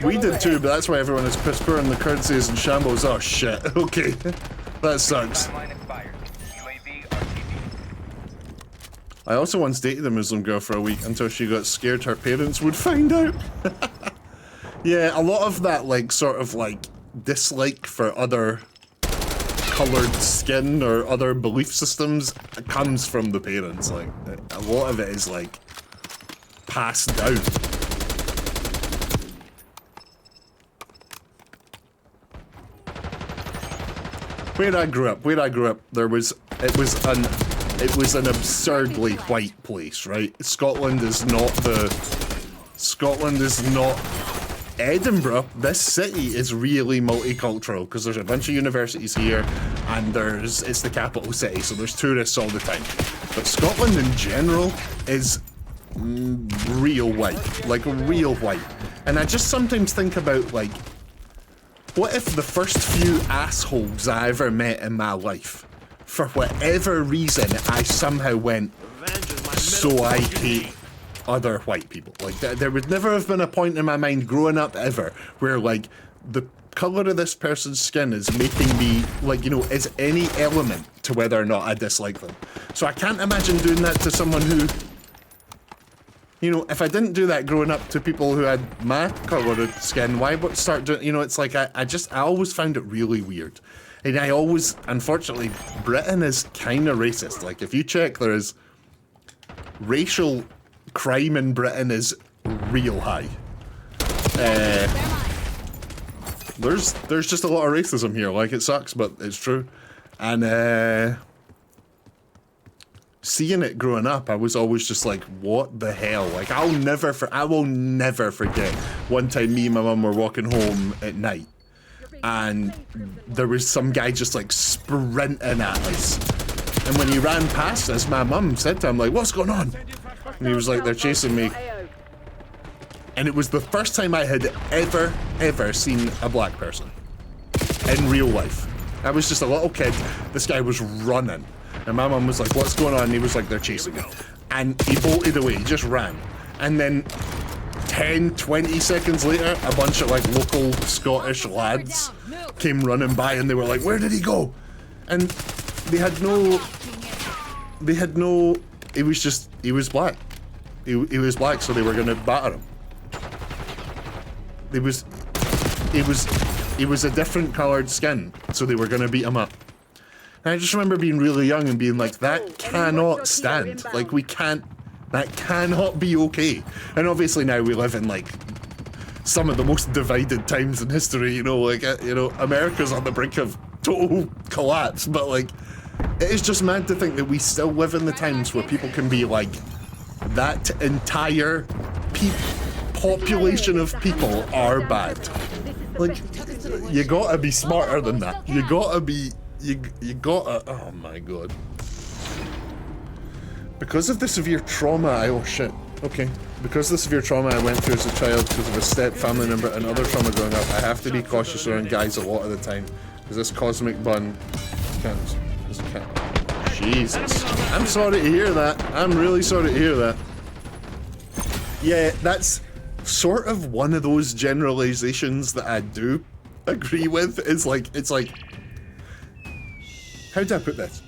We did too, but that's why everyone is piss poor and the currency is in shambles. Oh shit, okay. That sucks. I also once dated a Muslim girl for a week until she got scared her parents would find out. Yeah, a lot of that, like, sort of, like, dislike for other colored skin or other belief systems comes from the parents. Like, a lot of it is, like, passed down. where I grew up, it was an absurdly white place, right? Scotland is not Edinburgh. This city is really multicultural because there's a bunch of universities here, and it's the capital city, so there's tourists all the time. But Scotland in general is real white, like real white. And I just sometimes think about, like, what if the first few assholes I ever met in my life, for whatever reason, I somehow went, so I hate other white people. Like, there would never have been a point in my mind growing up ever where, like, the color of this person's skin is making me, like, you know, is any element to whether or not I dislike them. So I can't imagine doing that to someone who, you know, if I didn't do that growing up to people who had my color of skin, why would start doing, you know, it's like, I always found it really weird. And I always, unfortunately, Britain is kind of racist. Like, if you check, there is racial crime in Britain is real high. There's just a lot of racism here. Like, it sucks, but it's true. And seeing it growing up, I was always just like, what the hell? Like, I will never forget one time me and my mum were walking home at night, and there was some guy just like sprinting at us. And when he ran past us, my mum said to him, like, what's going on? And he was like, they're chasing me. And it was the first time I had ever seen a black person in real life. I was just a little kid. This guy was running. And my mum was like, what's going on? And he was like, they're chasing me. And he bolted away, he just ran. And then 10, 20 seconds later, a bunch of like local Scottish lads came running by and they were like, where did he go? And they had no, he was black. He was black, so they were gonna batter him. He was a different coloured skin, so they were gonna beat him up. And I just remember being really young and being like, that cannot stand. Like, that cannot be okay. And obviously now we live in like some of the most divided times in history, you know, like, you know, America's on the brink of total collapse, but like, it is just mad to think that we still live in the times where people can be like, that entire population of people are bad. Like, you gotta be smarter than that. You gotta be, you gotta, oh my god. Because of the severe trauma, oh shit, okay. Because of the severe trauma I went through as a child because of a step family member and other trauma growing up, I have to be cautious around guys a lot of the time. Because this cosmic bun can't. Jesus. I'm sorry to hear that. I'm really sorry to hear that. Yeah, that's sort of one of those generalizations that I do agree with. It's like, how do I put this?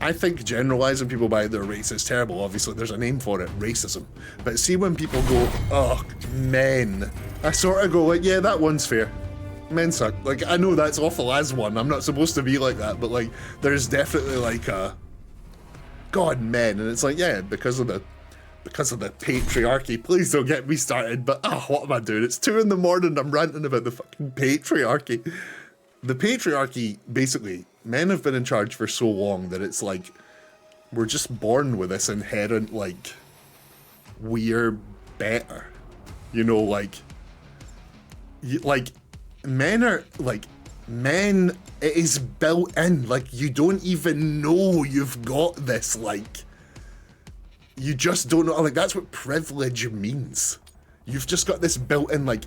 I think generalizing people by their race is terrible. Obviously, there's a name for it, racism. But see when people go, oh, men, I sort of go like, yeah, that one's fair. Men suck. Like, I know that's awful as one. I'm not supposed to be like that, but like, there's definitely like a, God, men, and it's like, yeah, because of the patriarchy. Please don't get me started, but what am I doing? It's 2 in the morning, I'm ranting about the fucking patriarchy. The patriarchy, basically, men have been in charge for so long that it's like, we're just born with this inherent, like, we're better. You know, like men are, like, men, it is built in. Like, you don't even know you've got this, like, you just don't know. Like, that's what privilege means. You've just got this built in, like,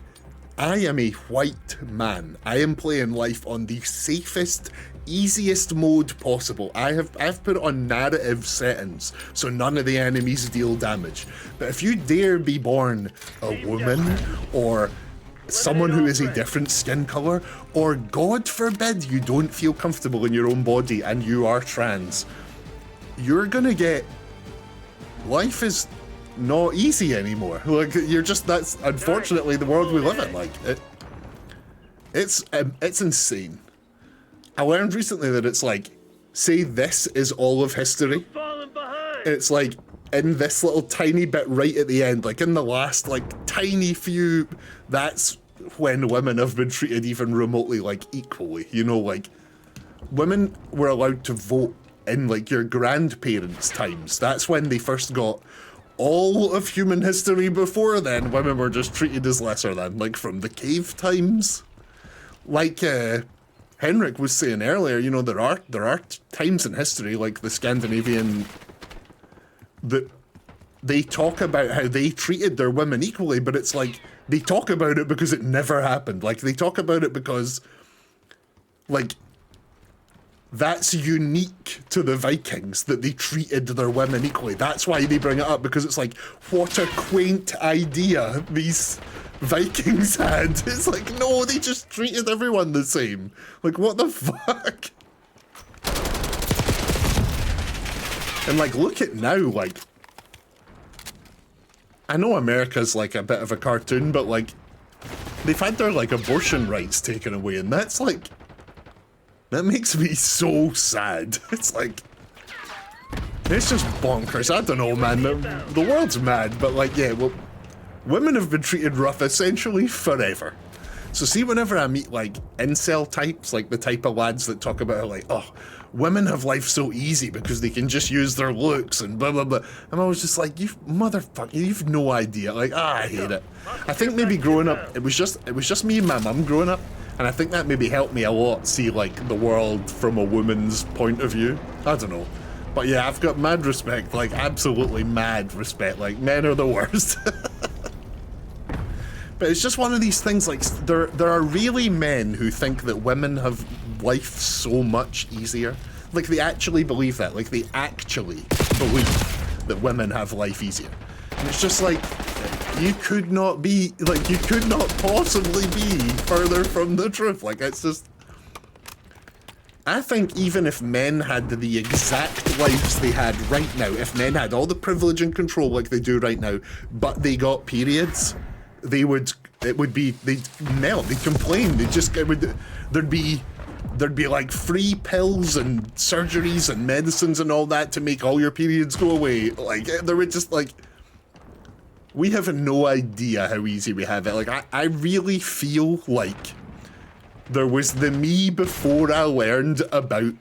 I am a white man. I am playing life on the safest, easiest mode possible. I've put it on narrative settings, so none of the enemies deal damage. But if you dare be born a woman, or someone who is a different skin color, or God forbid you don't feel comfortable in your own body and you are trans, you're gonna get, life is not easy anymore. Like, you're just, that's unfortunately the world we live in. Like, it's insane. I learned recently that it's like, say this is all of history. It's like, in this little tiny bit right at the end, like in the last like tiny few, that's when women have been treated even remotely like equally, you know, like women were allowed to vote in like your grandparents' times. That's when they first got all of human history. Before then, women were just treated as lesser than, like from the cave times. Like Henrik was saying earlier, you know, there are times in history, like the Scandinavian, that they talk about how they treated their women equally, but it's like they talk about it because it never happened. Like they talk about it because, like, that's unique to the Vikings that they treated their women equally. That's why they bring it up, because it's like, what a quaint idea these Vikings had. It's like, no, they just treated everyone the same. Like, what the fuck? And like, look at now, like, I know America's like a bit of a cartoon, but like, they've had their like abortion rights taken away, and that's like, that makes me so sad. It's like, it's just bonkers. I don't know, man. The world's mad, but like, yeah, well, women have been treated rough essentially forever. So see, whenever I meet like incel types, like the type of lads that talk about how like, oh, women have life so easy because they can just use their looks and blah, blah, blah. And I was just like, you motherfucker, you've no idea. Like, I hate it. I think maybe growing up, it was just me and my mum growing up. And I think that maybe helped me a lot see like the world from a woman's point of view. I don't know. But yeah, I've got mad respect, like absolutely mad respect. Like, men are the worst. But it's just one of these things, like, there are really men who think that women have life so much easier. Like, they actually believe that. Like, they actually believe that women have life easier. And it's just like, you could not be, like, you could not possibly be further from the truth. Like, it's just, I think even if men had the exact lives they had right now, if men had all the privilege and control like they do right now, but they got periods, they'd melt, they'd complain, there'd be like free pills and surgeries and medicines and all that to make all your periods go away. Like, they were just like, we have no idea how easy we have it. Like, I really feel like there was the me before I learned about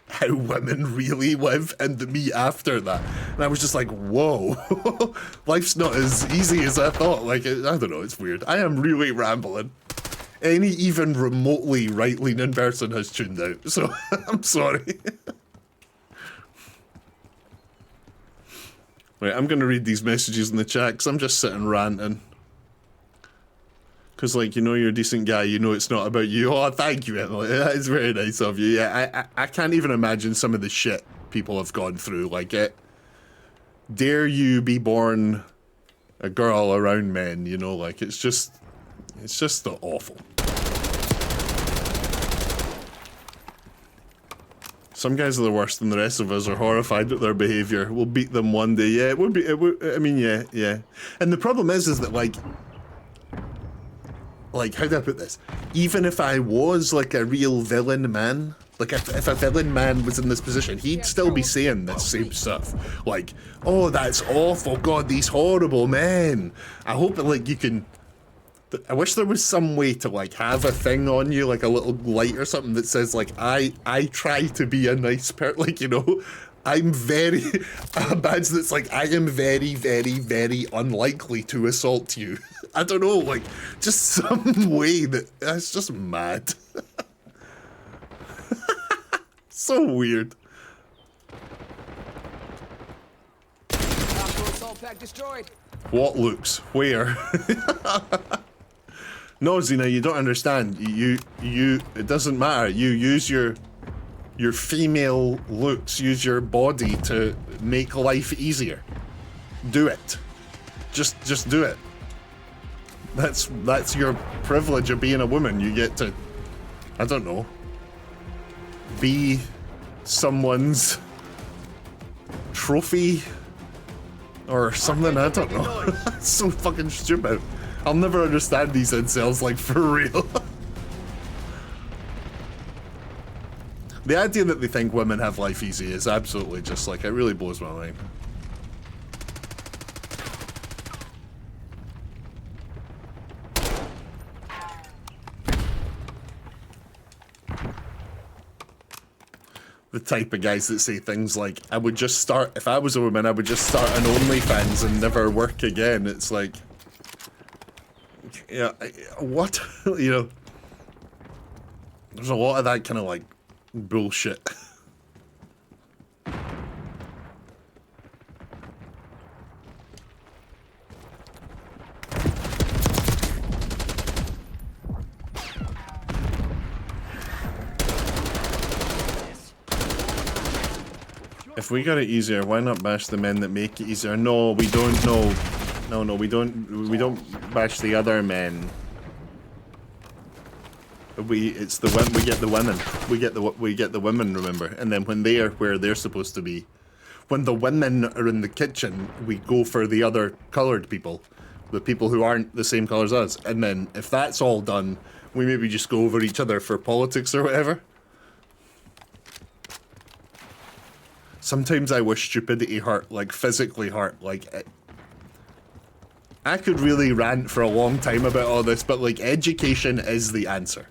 how women really live and the me after that. And I was just like, whoa, life's not as easy as I thought. Like, I don't know, it's weird. I am really rambling. Any even remotely right-leaning person has tuned out, so I'm sorry. Right, I'm gonna read these messages in the chat because I'm just sitting ranting. Because, like, you know you're a decent guy, you know it's not about you. Oh, thank you, Emily. That is very nice of you. Yeah, I can't even imagine some of the shit people have gone through. Like, dare you be born a girl around men, you know? Like, it's just awful. Some guys are the worst and the rest of us are horrified at their behavior. We'll beat them one day. Yeah, it would, I mean, yeah. And the problem is that, like, how do I put this? Even if I was like a real villain man, like if a villain man was in this position, he'd still be saying this same stuff. Like, oh, that's awful. God, these horrible men. I hope that, like, you can, I wish there was some way to, like, have a thing on you, like a little light or something that says, like, I try to be a nice person, like, you know, I'm very, a badge that's like, I am very, very, very unlikely to assault you. I don't know, like, just some way that's just mad. So weird. Assault pack destroyed. What looks? Where? No, Xena, you don't understand. You, it doesn't matter. You use your female looks, use your body to make life easier. Do it. Just do it. That's your privilege of being a woman. You get to, I don't know, be someone's trophy or something. I don't know. That's so fucking stupid. I'll never understand these incels, like, for real. The idea that they think women have life easy is absolutely just, like, it really blows my mind. the type of guys that say things like, I would just start, if I was a woman, I would just start an OnlyFans and never work again. It's like, yeah, what? You know, there's a lot of that kind of like bullshit. If we got it easier, why not bash the men that make it easier? No, we don't. No, we don't bash the other men. It's the women. We get the women. We get the women. Remember, and then when they are where they're supposed to be, when the women are in the kitchen, we go for the other colored people, the people who aren't the same color as us. And then if that's all done, we maybe just go over each other for politics or whatever. Sometimes I wish stupidity hurt, like physically hurt. Like, I could really rant for a long time about all this, but like, education is the answer.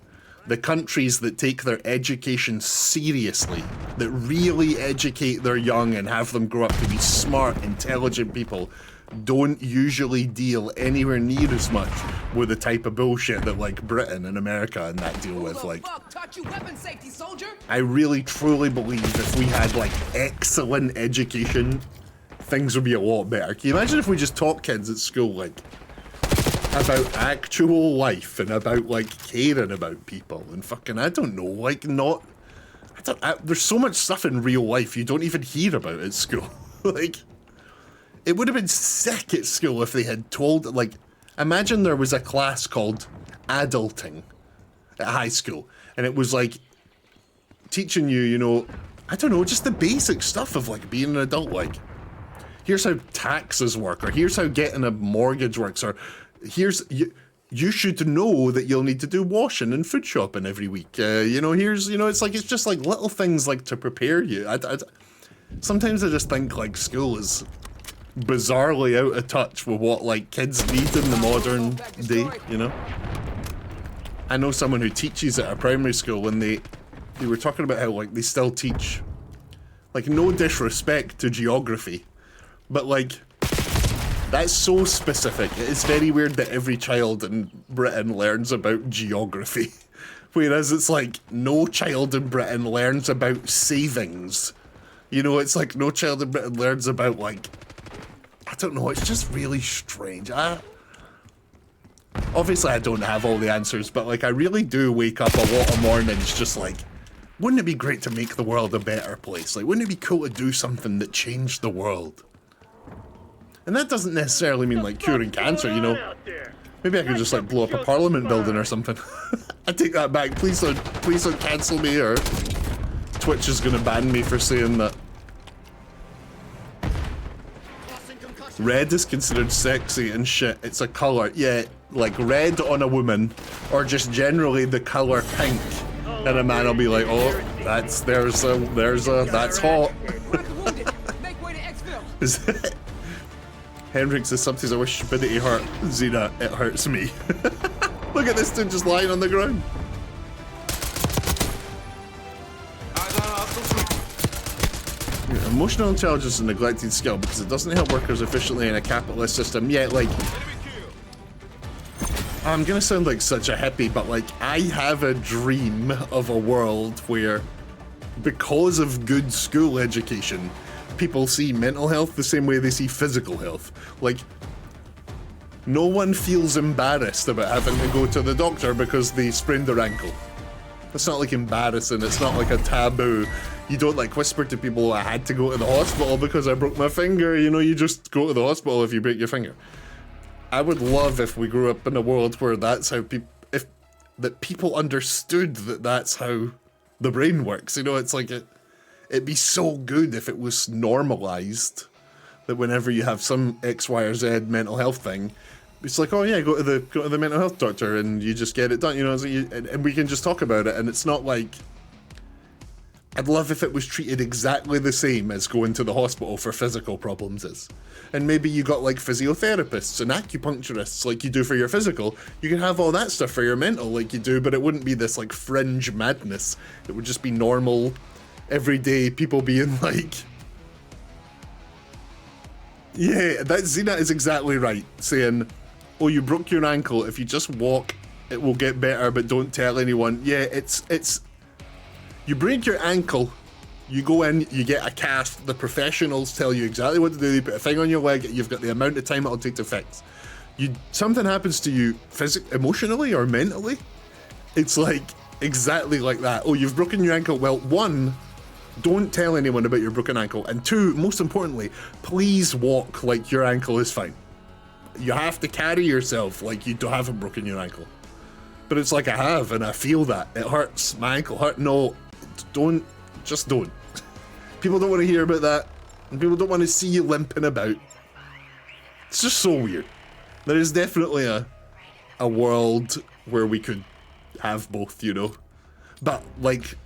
The countries that take their education seriously, that really educate their young and have them grow up to be smart, intelligent people, don't usually deal anywhere near as much with the type of bullshit that like Britain and America and that deal with. Like, taught you weapon safety, soldier? I really truly believe if we had like excellent education, things would be a lot better. Can you imagine if we just taught kids at school like about actual life and about like caring about people and fucking, I don't know, like not, there's so much stuff in real life you don't even hear about at school. Like, it would have been sick at school if they had told, like, imagine there was a class called adulting at high school, and it was like teaching you, you know, I don't know, just the basic stuff of like being an adult. Like, here's how taxes work, or here's how getting a mortgage works, or here's, you should know that you'll need to do washing and food shopping every week. You know, here's, you know, it's just like little things like to prepare you. Sometimes I just think like school is bizarrely out of touch with what like kids need in the modern day, you know? I know someone who teaches at a primary school, and they were talking about how like they still teach, like, no disrespect to geography, but like that's so specific. It's very weird that every child in Britain learns about geography, whereas it's like no child in Britain learns about savings. You know, it's like no child in Britain learns about like, I don't know, it's just really strange. Obviously I don't have all the answers, but like I really do wake up a lot of mornings just like, wouldn't it be great to make the world a better place? Like, wouldn't it be cool to do something that changed the world? And that doesn't necessarily mean like curing cancer, you know? Maybe I could just like blow up a parliament building or something. I take that back. Please don't cancel me, or Twitch is gonna ban me for saying that. Red is considered sexy and shit. It's a color. Yeah, like red on a woman, or just generally the color pink. And a man will be like, oh, that's hot. Hendrik says, sometimes I wish stupidity hurt. Xena, it hurts me. Look at this dude just lying on the ground. Emotional intelligence is a neglected skill because it doesn't help workers efficiently in a capitalist system. Yeah, like, I'm gonna sound like such a hippie, but like, I have a dream of a world where, because of good school education, people see mental health the same way they see physical health. Like, no one feels embarrassed about having to go to the doctor because they sprained their ankle. It's not like embarrassing, it's not like a taboo. You don't like whisper to people, I had to go to the hospital because I broke my finger. You know, you just go to the hospital if you break your finger. I would love if we grew up in a world where that's how that people understood that that's how the brain works. You know, it's like it'd be so good if it was normalized that whenever you have some X, Y, or Z mental health thing, it's like, oh yeah, go to the mental health doctor and you just get it done. You know, and we can just talk about it, and it's not like. I'd love if it was treated exactly the same as going to the hospital for physical problems is. And maybe you got like physiotherapists and acupuncturists like you do for your physical. You can have all that stuff for your mental like you do, but it wouldn't be this like fringe madness. It would just be normal every day, people being like, yeah, that Xena is exactly right, saying, oh, you broke your ankle, if you just walk, it will get better, but don't tell anyone. Yeah, it's, you break your ankle, you go in, you get a cast, the professionals tell you exactly what to do, they put a thing on your leg, you've got the amount of time it'll take to fix. Something happens to you emotionally or mentally, it's like, exactly like that. Oh, you've broken your ankle. Well, one, don't tell anyone about your broken ankle, and two, most importantly, please walk like your ankle is fine. You have to carry yourself like you haven't broken your ankle. But it's like I have, and I feel that. It hurts. My ankle hurt. No, don't. Just don't. People don't want to hear about that, and people don't want to see you limping about. It's just so weird. There is definitely a world where we could have both, you know. But, like,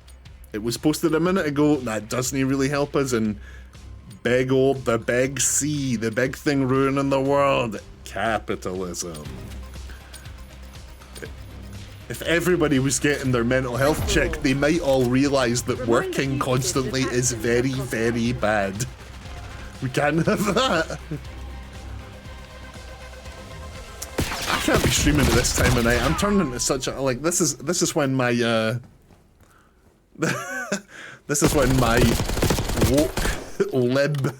it was posted a minute ago, that doesn't really help us, and the big C, the big thing ruining the world, capitalism. If everybody was getting their mental health checked, they might all realise that working constantly is very, very bad. We can't have that. I can't be streaming at this time of night. I'm turning into such a, like, this is when my this is when my woke lib,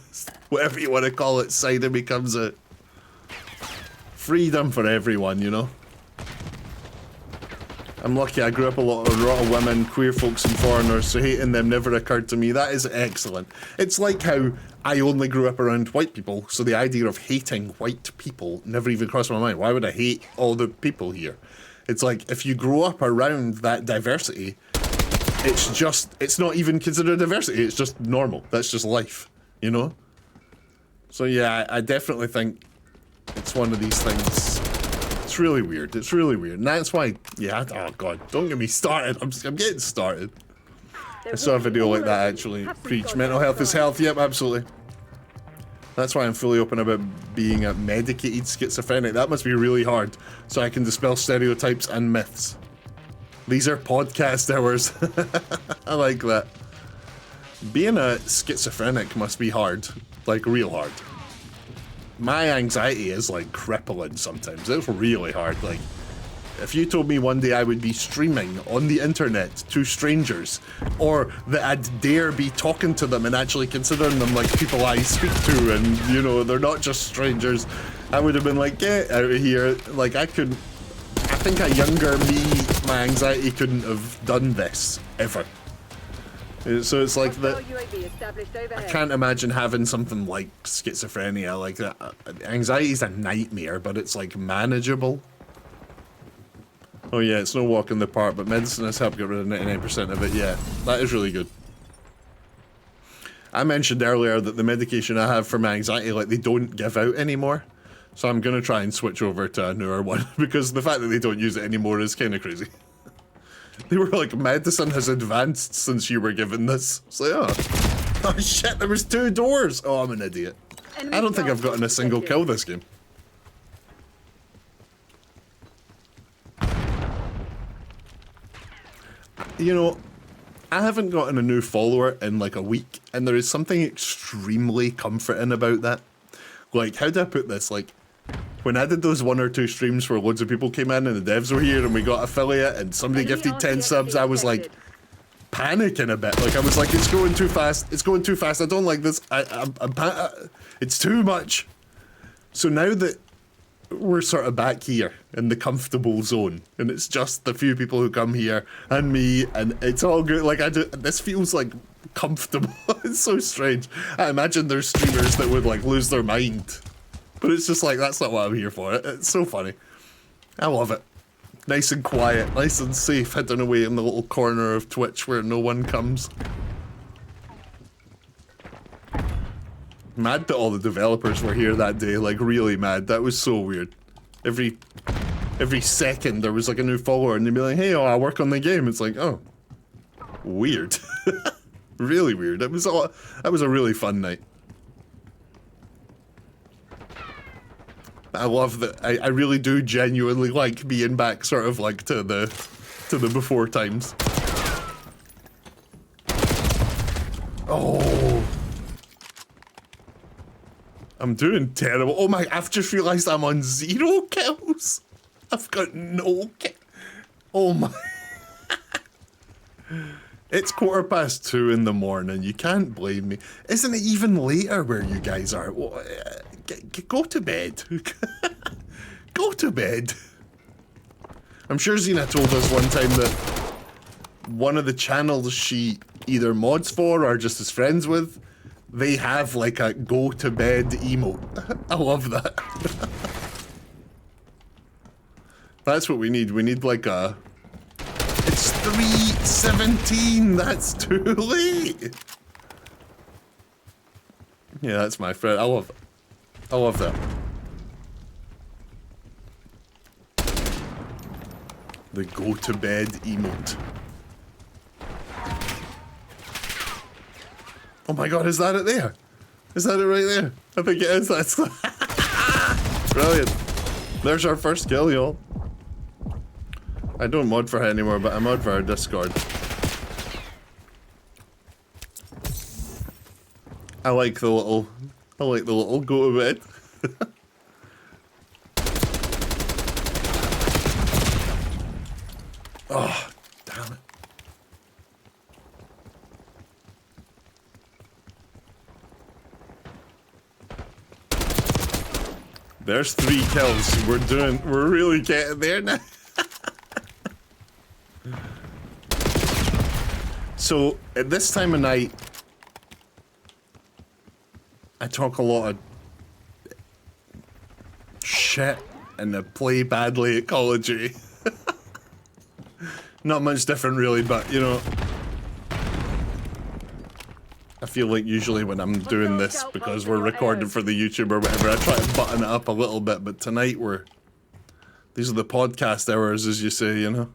whatever you want to call it, side of me comes out. Freedom for everyone, you know. I'm lucky I grew up a lot of women, queer folks and foreigners, so hating them never occurred to me. That is excellent. It's like how I only grew up around white people, so the idea of hating white people never even crossed my mind. Why would I hate all the people here? It's like, if you grow up around that diversity, it's not even considered diversity, it's just normal. That's just life, you know? So yeah, I definitely think it's one of these things. It's really weird. It's really weird. And that's why, yeah, oh god, don't get me started. I'm getting started. I saw a video like that actually. Preach mental health is health. Yep, absolutely. That's why I'm fully open about being a medicated schizophrenic. That must be really hard, so I can dispel stereotypes and myths. These are podcast hours. I like that. Being a schizophrenic must be hard. Like, real hard. My anxiety is like crippling sometimes. It's really hard. Like, if you told me one day I would be streaming on the internet to strangers, or that I'd dare be talking to them and actually considering them like people I speak to, and you know, they're not just strangers, I would have been like, get out of here. Like, I think a younger me, my anxiety couldn't have done this, ever. So it's like that. I can't imagine having something like schizophrenia. Like that. Anxiety is a nightmare, but it's like manageable. Oh yeah, it's no walk in the park, but medicine has helped get rid of 99% of it. Yeah, that is really good. I mentioned earlier that the medication I have for my anxiety, like, they don't give out anymore. So I'm gonna try and switch over to a newer one, because the fact that they don't use it anymore is kind of crazy. They were like, medicine has advanced since you were given this. So oh shit, there was 2 doors. Oh, I'm an idiot. I don't think I've gotten a single kill this game. You know, I haven't gotten a new follower in like a week, and there is something extremely comforting about that. Like, how do I put this? Like, when I did those 1 or 2 streams where loads of people came in and the devs were here and we got affiliate and somebody gifted 10 subs, I was like panicking a bit. Like, I was like, it's going too fast. It's going too fast. I don't like this. It's too much. So now that we're sort of back here in the comfortable zone, and it's just the few people who come here and me, and it's all good. Like, this feels like comfortable. It's so strange. I imagine there's streamers that would like lose their mind. But it's just like, that's not what I'm here for. It's so funny. I love it. Nice and quiet, nice and safe, hidden away in the little corner of Twitch where no one comes. Mad that all the developers were here that day, like really mad. That was so weird. Every second there was like a new follower and they'd be like, hey, I work on the game. It's like, oh, weird. Really weird. That was a really fun night. I love that. I really do genuinely like being back, sort of like to the before times. Oh. I'm doing terrible. Oh my, I've just realized I'm on 0 kills. I've got no kill. Oh my. It's 2:15 in the morning. You can't blame me. Isn't it even later where you guys are? Go to bed. Go to bed. I'm sure Xena told us one time that one of the channels she either mods for or just is friends with, they have like a go to bed emote. I love that. That's what we need. We need like a... It's 3:17. That's too late. Yeah, that's my friend. I love that. The go to bed emote. Oh my god, is that it there? Is that it right there? I think it is. That's brilliant. There's our first kill, y'all. I don't mod for her anymore, but I mod for her Discord. I like the little go to bed. Oh, damn it. There's 3 kills. We're really getting there now. So, at this time of night, I talk a lot of shit and I play badly at Call of Duty. Not much different really, but you know, I feel like usually when I'm doing this, because we're recording for the YouTube or whatever, I try to button it up a little bit, but tonight these are the podcast hours, as you say, you know?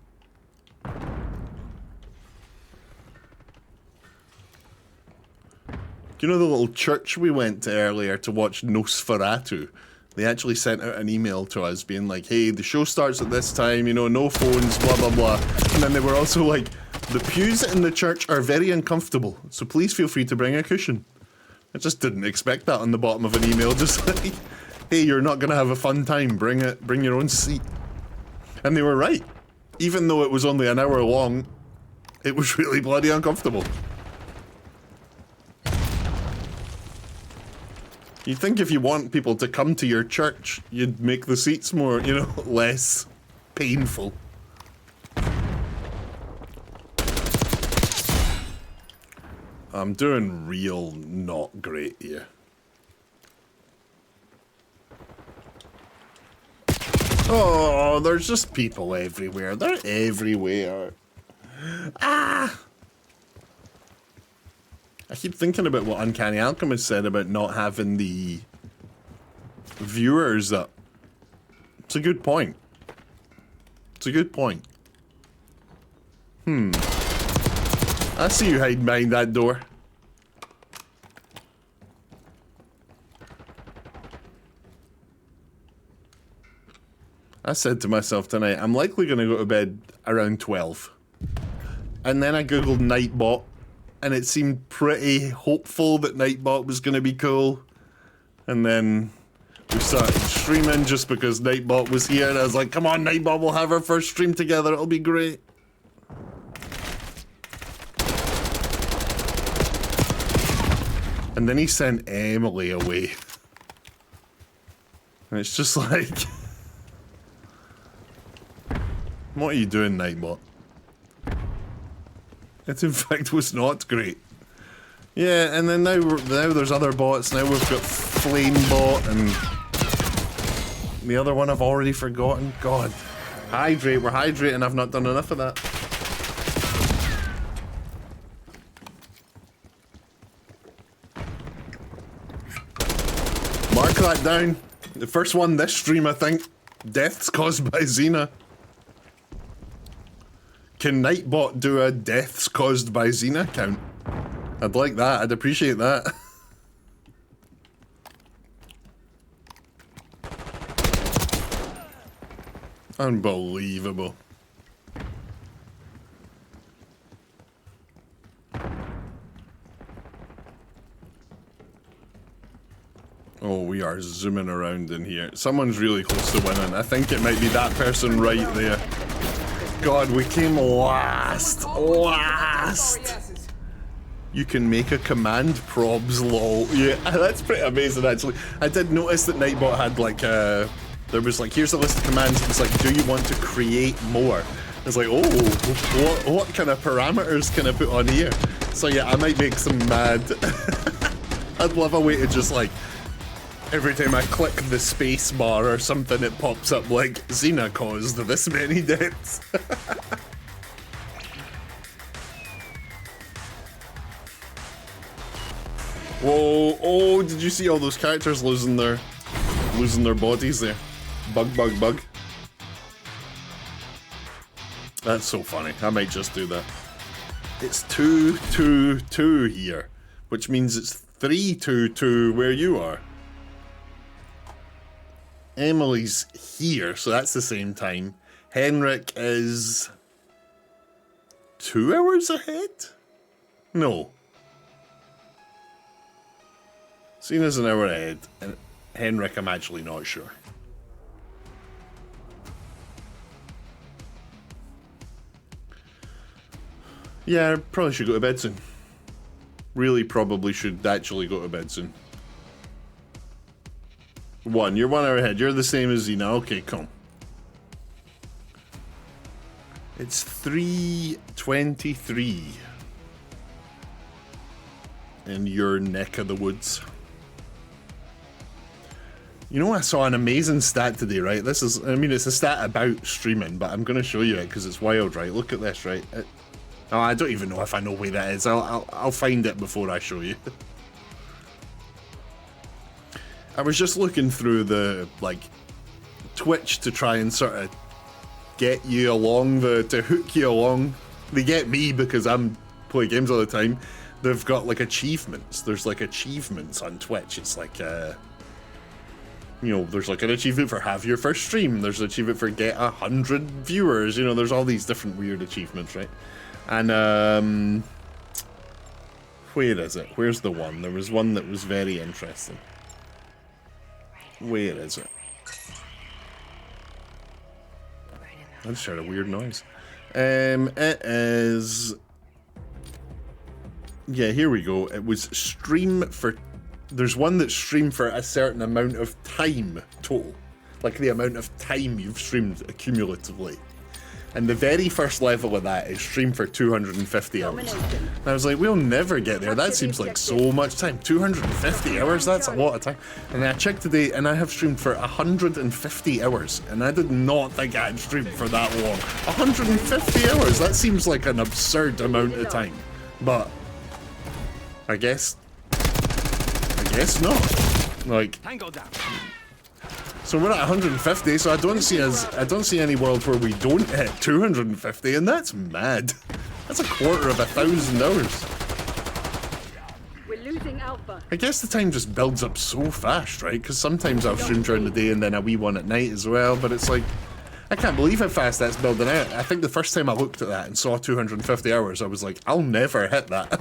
Do you know the little church we went to earlier to watch Nosferatu? They actually sent out an email to us being like, hey, the show starts at this time, you know, no phones, blah, blah, blah. And then they were also like, the pews in the church are very uncomfortable, so please feel free to bring a cushion. I just didn't expect that on the bottom of an email, just like, hey, you're not gonna have a fun time, bring your own seat. And they were right. Even though it was only an hour long, it was really bloody uncomfortable. You'd think if you want people to come to your church, you'd make the seats more, you know, less painful. I'm doing real not great here. Oh, there's just people everywhere. They're everywhere. Ah! I keep thinking about what Uncanny Alchemist said about not having the viewers up. It's a good point. It's a good point. I see you hiding behind that door. I said to myself tonight, I'm likely going to go to bed around 12. And then I googled Nightbot. And it seemed pretty hopeful that Nightbot was going to be cool. And then we started streaming just because Nightbot was here. And I was like, come on, Nightbot, we'll have our first stream together. It'll be great. And then he sent Emily away. And it's just like... What are you doing, Nightbot? It in fact was not great. Yeah, and then now there's other bots. Now we've got Flamebot and the other one I've already forgotten. God. Hydrate, we're hydrating. I've not done enough of that. Mark that down. The first one this stream, I think. Deaths caused by Xena. Can Nightbot do a deaths caused by Xena count? I'd like that. I'd appreciate that. Unbelievable. are zooming around in here. Someone's really close to winning. I think it might be that person right there. God, we came last. Last. You can make a command probs, lol. Yeah, that's pretty amazing, actually. I did notice that Nightbot had, like, there was, like, here's a list of commands. It's like, do you want to create more? It's like, oh, what kind of parameters can I put on here? So, yeah, I might make some mad. I'd love a way to just, like, every time I click the space bar or something, it pops up like, Xena caused this many deaths. Whoa, oh, did you see all those characters losing their bodies there? Bug. That's so funny. I might just do that. It's 2-2-2 here, which means it's 3-2-2 where you are. Emily's here, so that's the same time. Henrik is 2 hours ahead? No. Cena's an hour ahead, and Henrik, I'm actually not sure. Yeah, I probably should go to bed soon. Really probably should actually go to bed soon. 1, you're 1 hour ahead. You're the same as Xena. Okay, come. It's 3:23 in your neck of the woods. You know, I saw an amazing stat today, right? This is, I mean, it's a stat about streaming, but I'm going to show you it because it's wild, right? Look at this, right? Oh, I don't even know if I know where that is. I'll find it before I show you. I was just looking through the, like, Twitch to try and sort of get you along, to hook you along. They get me because I'm play games all the time. They've got, like, achievements. There's, like, achievements on Twitch. It's like, you know, there's like an achievement for have your first stream. There's an achievement for get 100 viewers. You know, there's all these different weird achievements, right? And, where is it? Where's the one? There was one that was very interesting. Where is it? I just heard a weird noise. It is... Yeah, here we go. It was stream for... There's one that's streamed for a certain amount of time total. Like the amount of time you've streamed cumulatively. And the very first level of that is stream for 250 hours. And I was like, we'll never get there. That seems like so much time. 250 hours? That's a lot of time. And I checked today and I have streamed for 150 hours. And I did not think I had streamed for that long. 150 hours? That seems like an absurd amount of time. But I guess not. Like, so we're at 150, so I don't see any world where we don't hit 250, and that's mad. That's a quarter of 1,000 hours. We're losing Alpha. I guess the time just builds up so fast, right? Because sometimes I'll stream during the day and then a wee one at night as well, but it's like, I can't believe how fast that's building out. I think the first time I looked at that and saw 250 hours, I was like, I'll never hit that.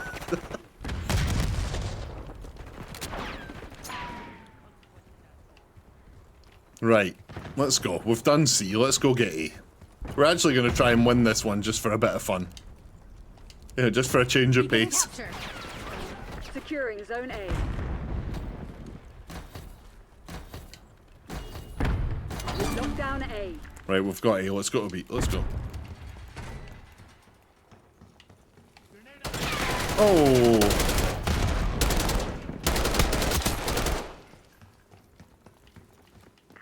Right, let's go. We've done C, let's go get A. We're actually going to try and win this one just for a bit of fun. Yeah, just for a change of pace. Securing Zone A. Lock down A. Right, we've got A, let's go to B, let's go. Oh!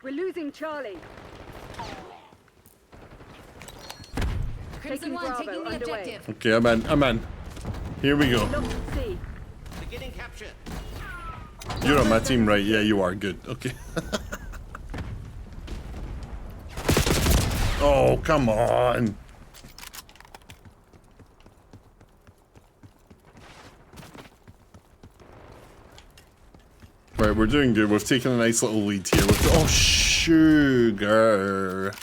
We're losing Charlie. Crimson One taking the objective. Okay, I'm in. Here we go. Beginning capture. You're on my team, right? Yeah, you are. Good. Okay. Oh, come on. Right, we're doing good. We've taken a nice little lead here. Oh, sugar.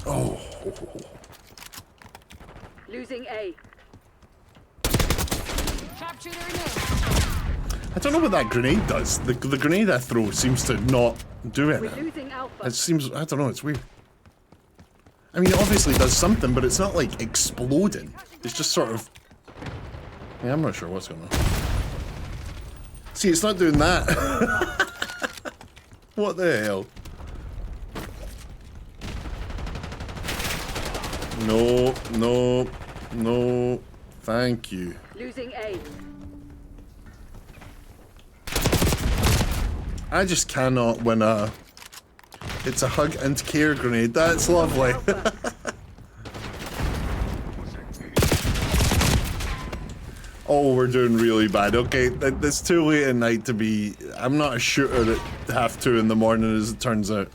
Oh. Losing A. I don't know what that grenade does. The grenade I throw seems to not do We're anything. losing Alpha. It seems, I don't know, it's weird. I mean, it obviously does something, but it's not like exploding. It's just sort of... Yeah, I'm not sure what's going on. See, it's not doing that. What the hell? No, no, no. Thank you. Losing A. I just cannot win a... It's a hug and care grenade. That's lovely. Oh, we're doing really bad. Okay, it's too late at night to be... I'm not a shooter at 2:30 in the morning, as it turns out.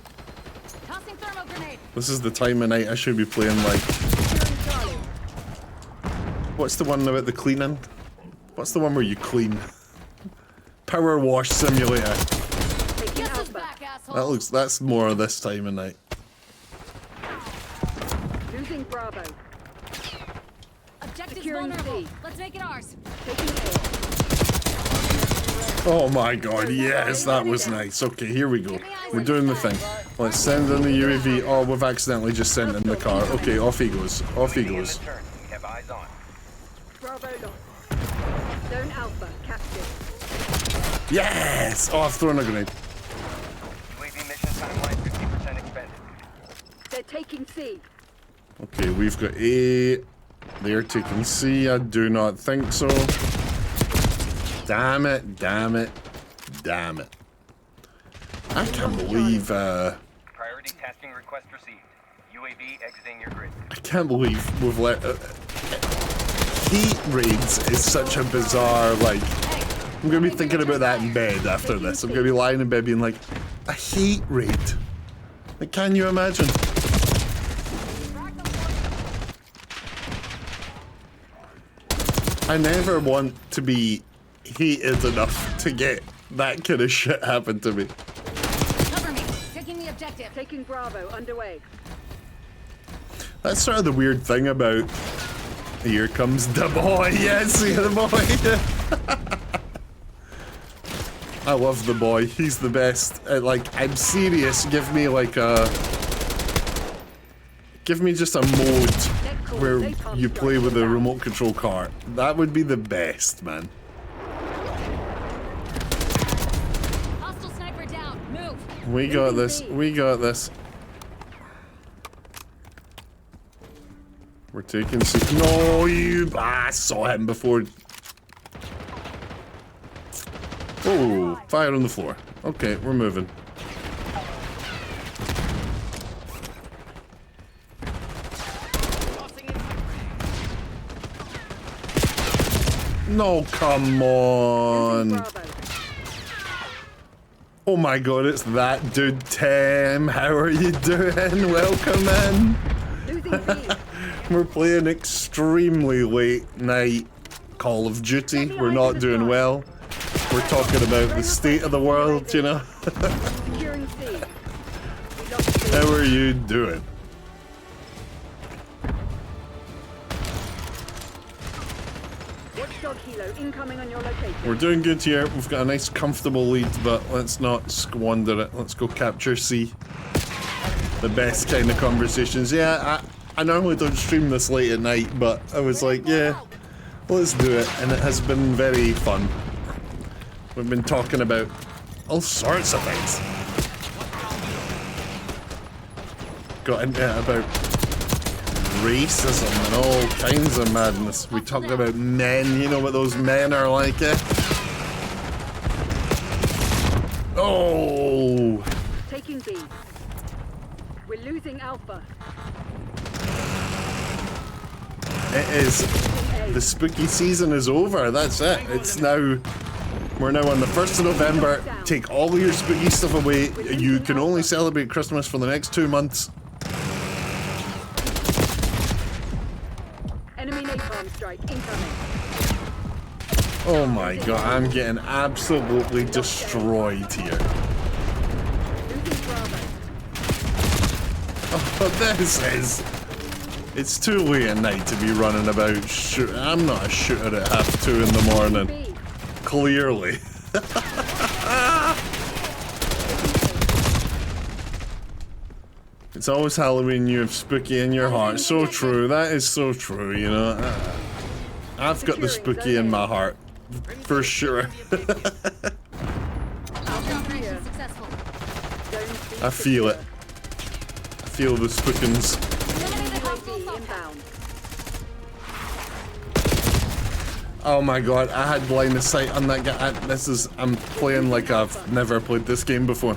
Tossing thermal grenade. This is the time of night I should be playing, like... Securing Charlie. What's the one about the cleaning? What's the one where you clean? Power wash simulator. Taking Guess who's Alpha. back, asshole. That looks... That's more of this time of night. Losing Bravo. Objective's Securing vulnerable. C. Let's make it ours. Taking A. Oh my god, yes, that was nice. Okay, here we go. We're doing the thing. Let's send in the UAV. Oh, we've accidentally just sent in the car. Okay, off he goes. Off he goes. Turn. We have eyes on. Bravo lost. Zone Alpha captured. Yes! Oh, I've thrown a grenade. UAV mission timeline 50% expended. They're taking C. Okay, we've got A. They're taking C. I do not think so. Damn it, damn it, damn it. I can't believe, Priority tasking request received. UAV exiting your grid. I can't believe we've let... heat raids is such a bizarre, like... I'm gonna be thinking about that in bed after this. I'm gonna be lying in bed being like, a heat raid? Like, can you imagine? I never want to be heated enough to get that kind of shit happen to me. Cover me. Taking the objective. Taking Bravo underway. That's sort of the weird thing about... Here comes the boy, yes, the boy. I love the boy, he's the best. Like, I'm serious, give me like a... Give me just a mode where you play with a remote control car. That would be the best, man. Hostile sniper down. Move. We got this, we got this. We're taking... No, you... I saw him before. Oh, fire on the floor. Okay, we're moving. No, come on. Bravo. Oh my god, it's that dude, Tim. How are you doing? Welcome in. Losing B. We're playing extremely late night Call of Duty. We're not doing well. We're talking about the state of the world, you know? Securing C. We lost C. How are you doing? Watchdog Hilo incoming on your location. We're doing good here. We've got a nice comfortable lead, but let's not squander it. Let's go capture C. The best kind of conversations. Yeah, I normally don't stream this late at night, but I was like, yeah, let's do it. And it has been very fun. We've been talking about all sorts of things. Got into it about racism and all kinds of madness. We talked about men, you know what those men are like, eh? Oh! Taking B. We're losing Alpha. It is. The spooky season is over. That's it. It's now. We're now on the 1st of November. Take all your spooky stuff away. You can only celebrate Christmas for the next 2 months. Enemy napalm strike incoming. Oh my god, I'm getting absolutely destroyed here. Losing Bravo. But this is... It's too late at night to be running about shoot. I'm not a shooter at 2:30 in the morning. B. Clearly. It's always Halloween, you have spooky in your heart. So true, that is so true, you know. I've got the spooky in my heart, for sure. Operation successful. I feel it. I feel the spookins. Eliminate the hostile UAV foe. inbound. Oh my god, I had line of sight on that guy. I'm playing like I've never played this game before.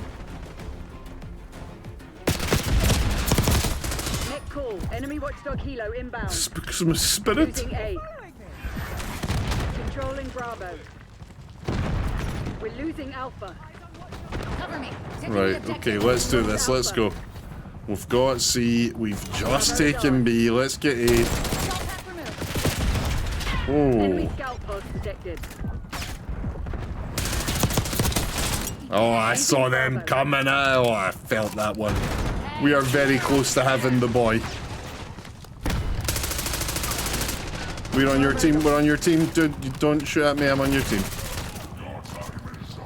Net call. Enemy watchdog helo inbound. Some spirit. Losing A. Controlling Bravo. We're losing Alpha. Cover me. Taking the Right, objective. okay, let's do this. Let's go. We've got C. We've just taken B. Let's get A. Shell pack removed. Enemy Oh. scout pods detected. Oh, I saw them coming. Oh, I felt that one. We are very close to having the boy. We're on your team. We're on your team. Dude, you don't shoot at me. I'm on your team.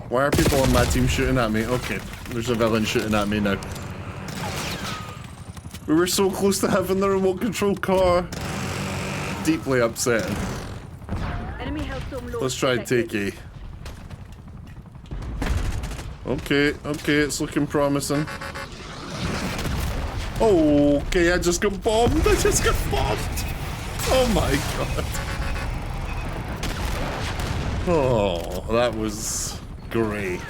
Why are people on my team shooting at me? Okay, there's a villain shooting at me now. We were so close to having the remote control car. Deeply upsetting. Enemy Hellstorm launch Let's try and take detected. A. Okay, okay, it's looking promising. Oh, okay, I just got bombed. I just got bombed. Oh my god. Oh, that was great.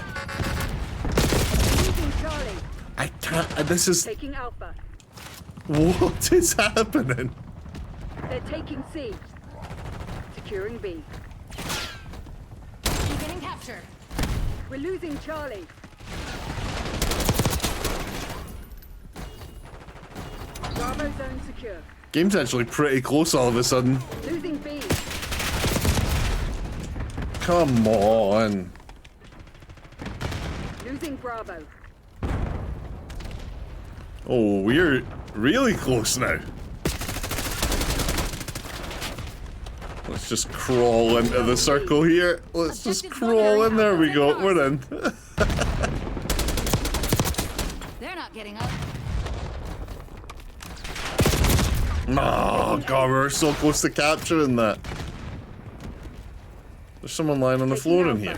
Losing Charlie. I can't. This is. Taking Alpha. What is happening? They're taking C. Securing B. Getting captured. We're losing Charlie. Bravo zone secure. Game's actually pretty close all of a sudden. Losing B. Come on. Losing Bravo. Oh, we're really close now. Let's just crawl into the circle here. Let's just crawl in. There we go. We're in. They're not getting up. Oh god, we're so close to capturing that. There's someone lying on the floor in here.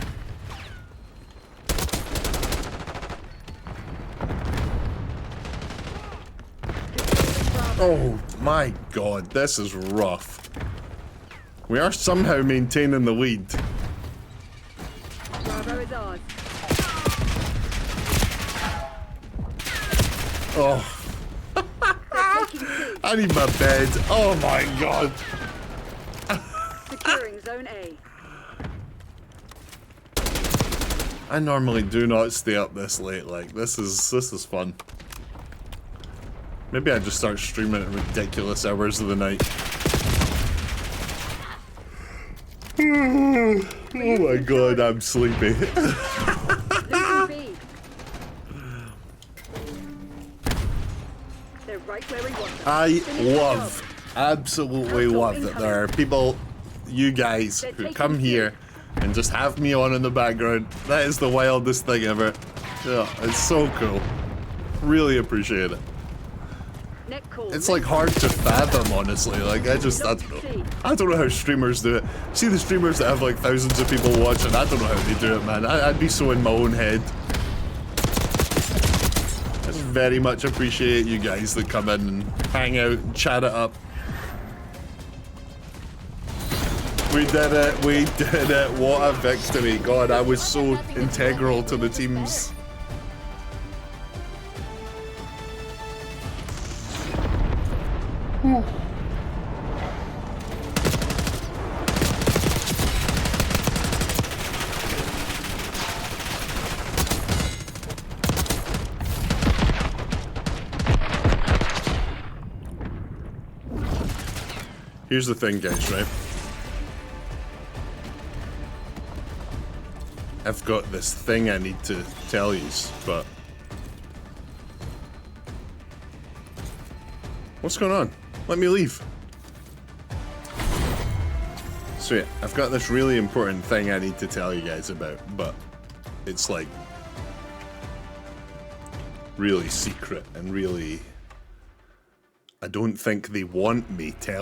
Oh my god, this is rough. We are somehow maintaining the lead. Bravo is ours. Oh, They're taking C. I need my bed. Oh my god. Securing zone A. I normally do not stay up this late. Like this is fun. Maybe I just start streaming at ridiculous hours of the night. Oh my god, I'm sleepy. Losing B. They're right where we want them. I Finish the love, absolutely love that there are people, you guys, who come here and just have me on in the background. That is the wildest thing ever. Yeah, it's so cool. Really appreciate it. Net call. It's like hard to fathom, honestly. Like I don't know. I don't know how streamers do it. See the streamers that have like thousands of people watching. I don't know how they do it, man. I'd be so in my own head. I just very much appreciate you guys that come in and hang out and chat it up. We did it. We did it. What a victory. God, I was so integral to the teams. Here's the thing, guys, right? I've got this thing I need to tell you, but... What's going on? Let me leave. So yeah, I've got this really important thing I need to tell you guys about, but it's like really secret and really, I don't think they want me telling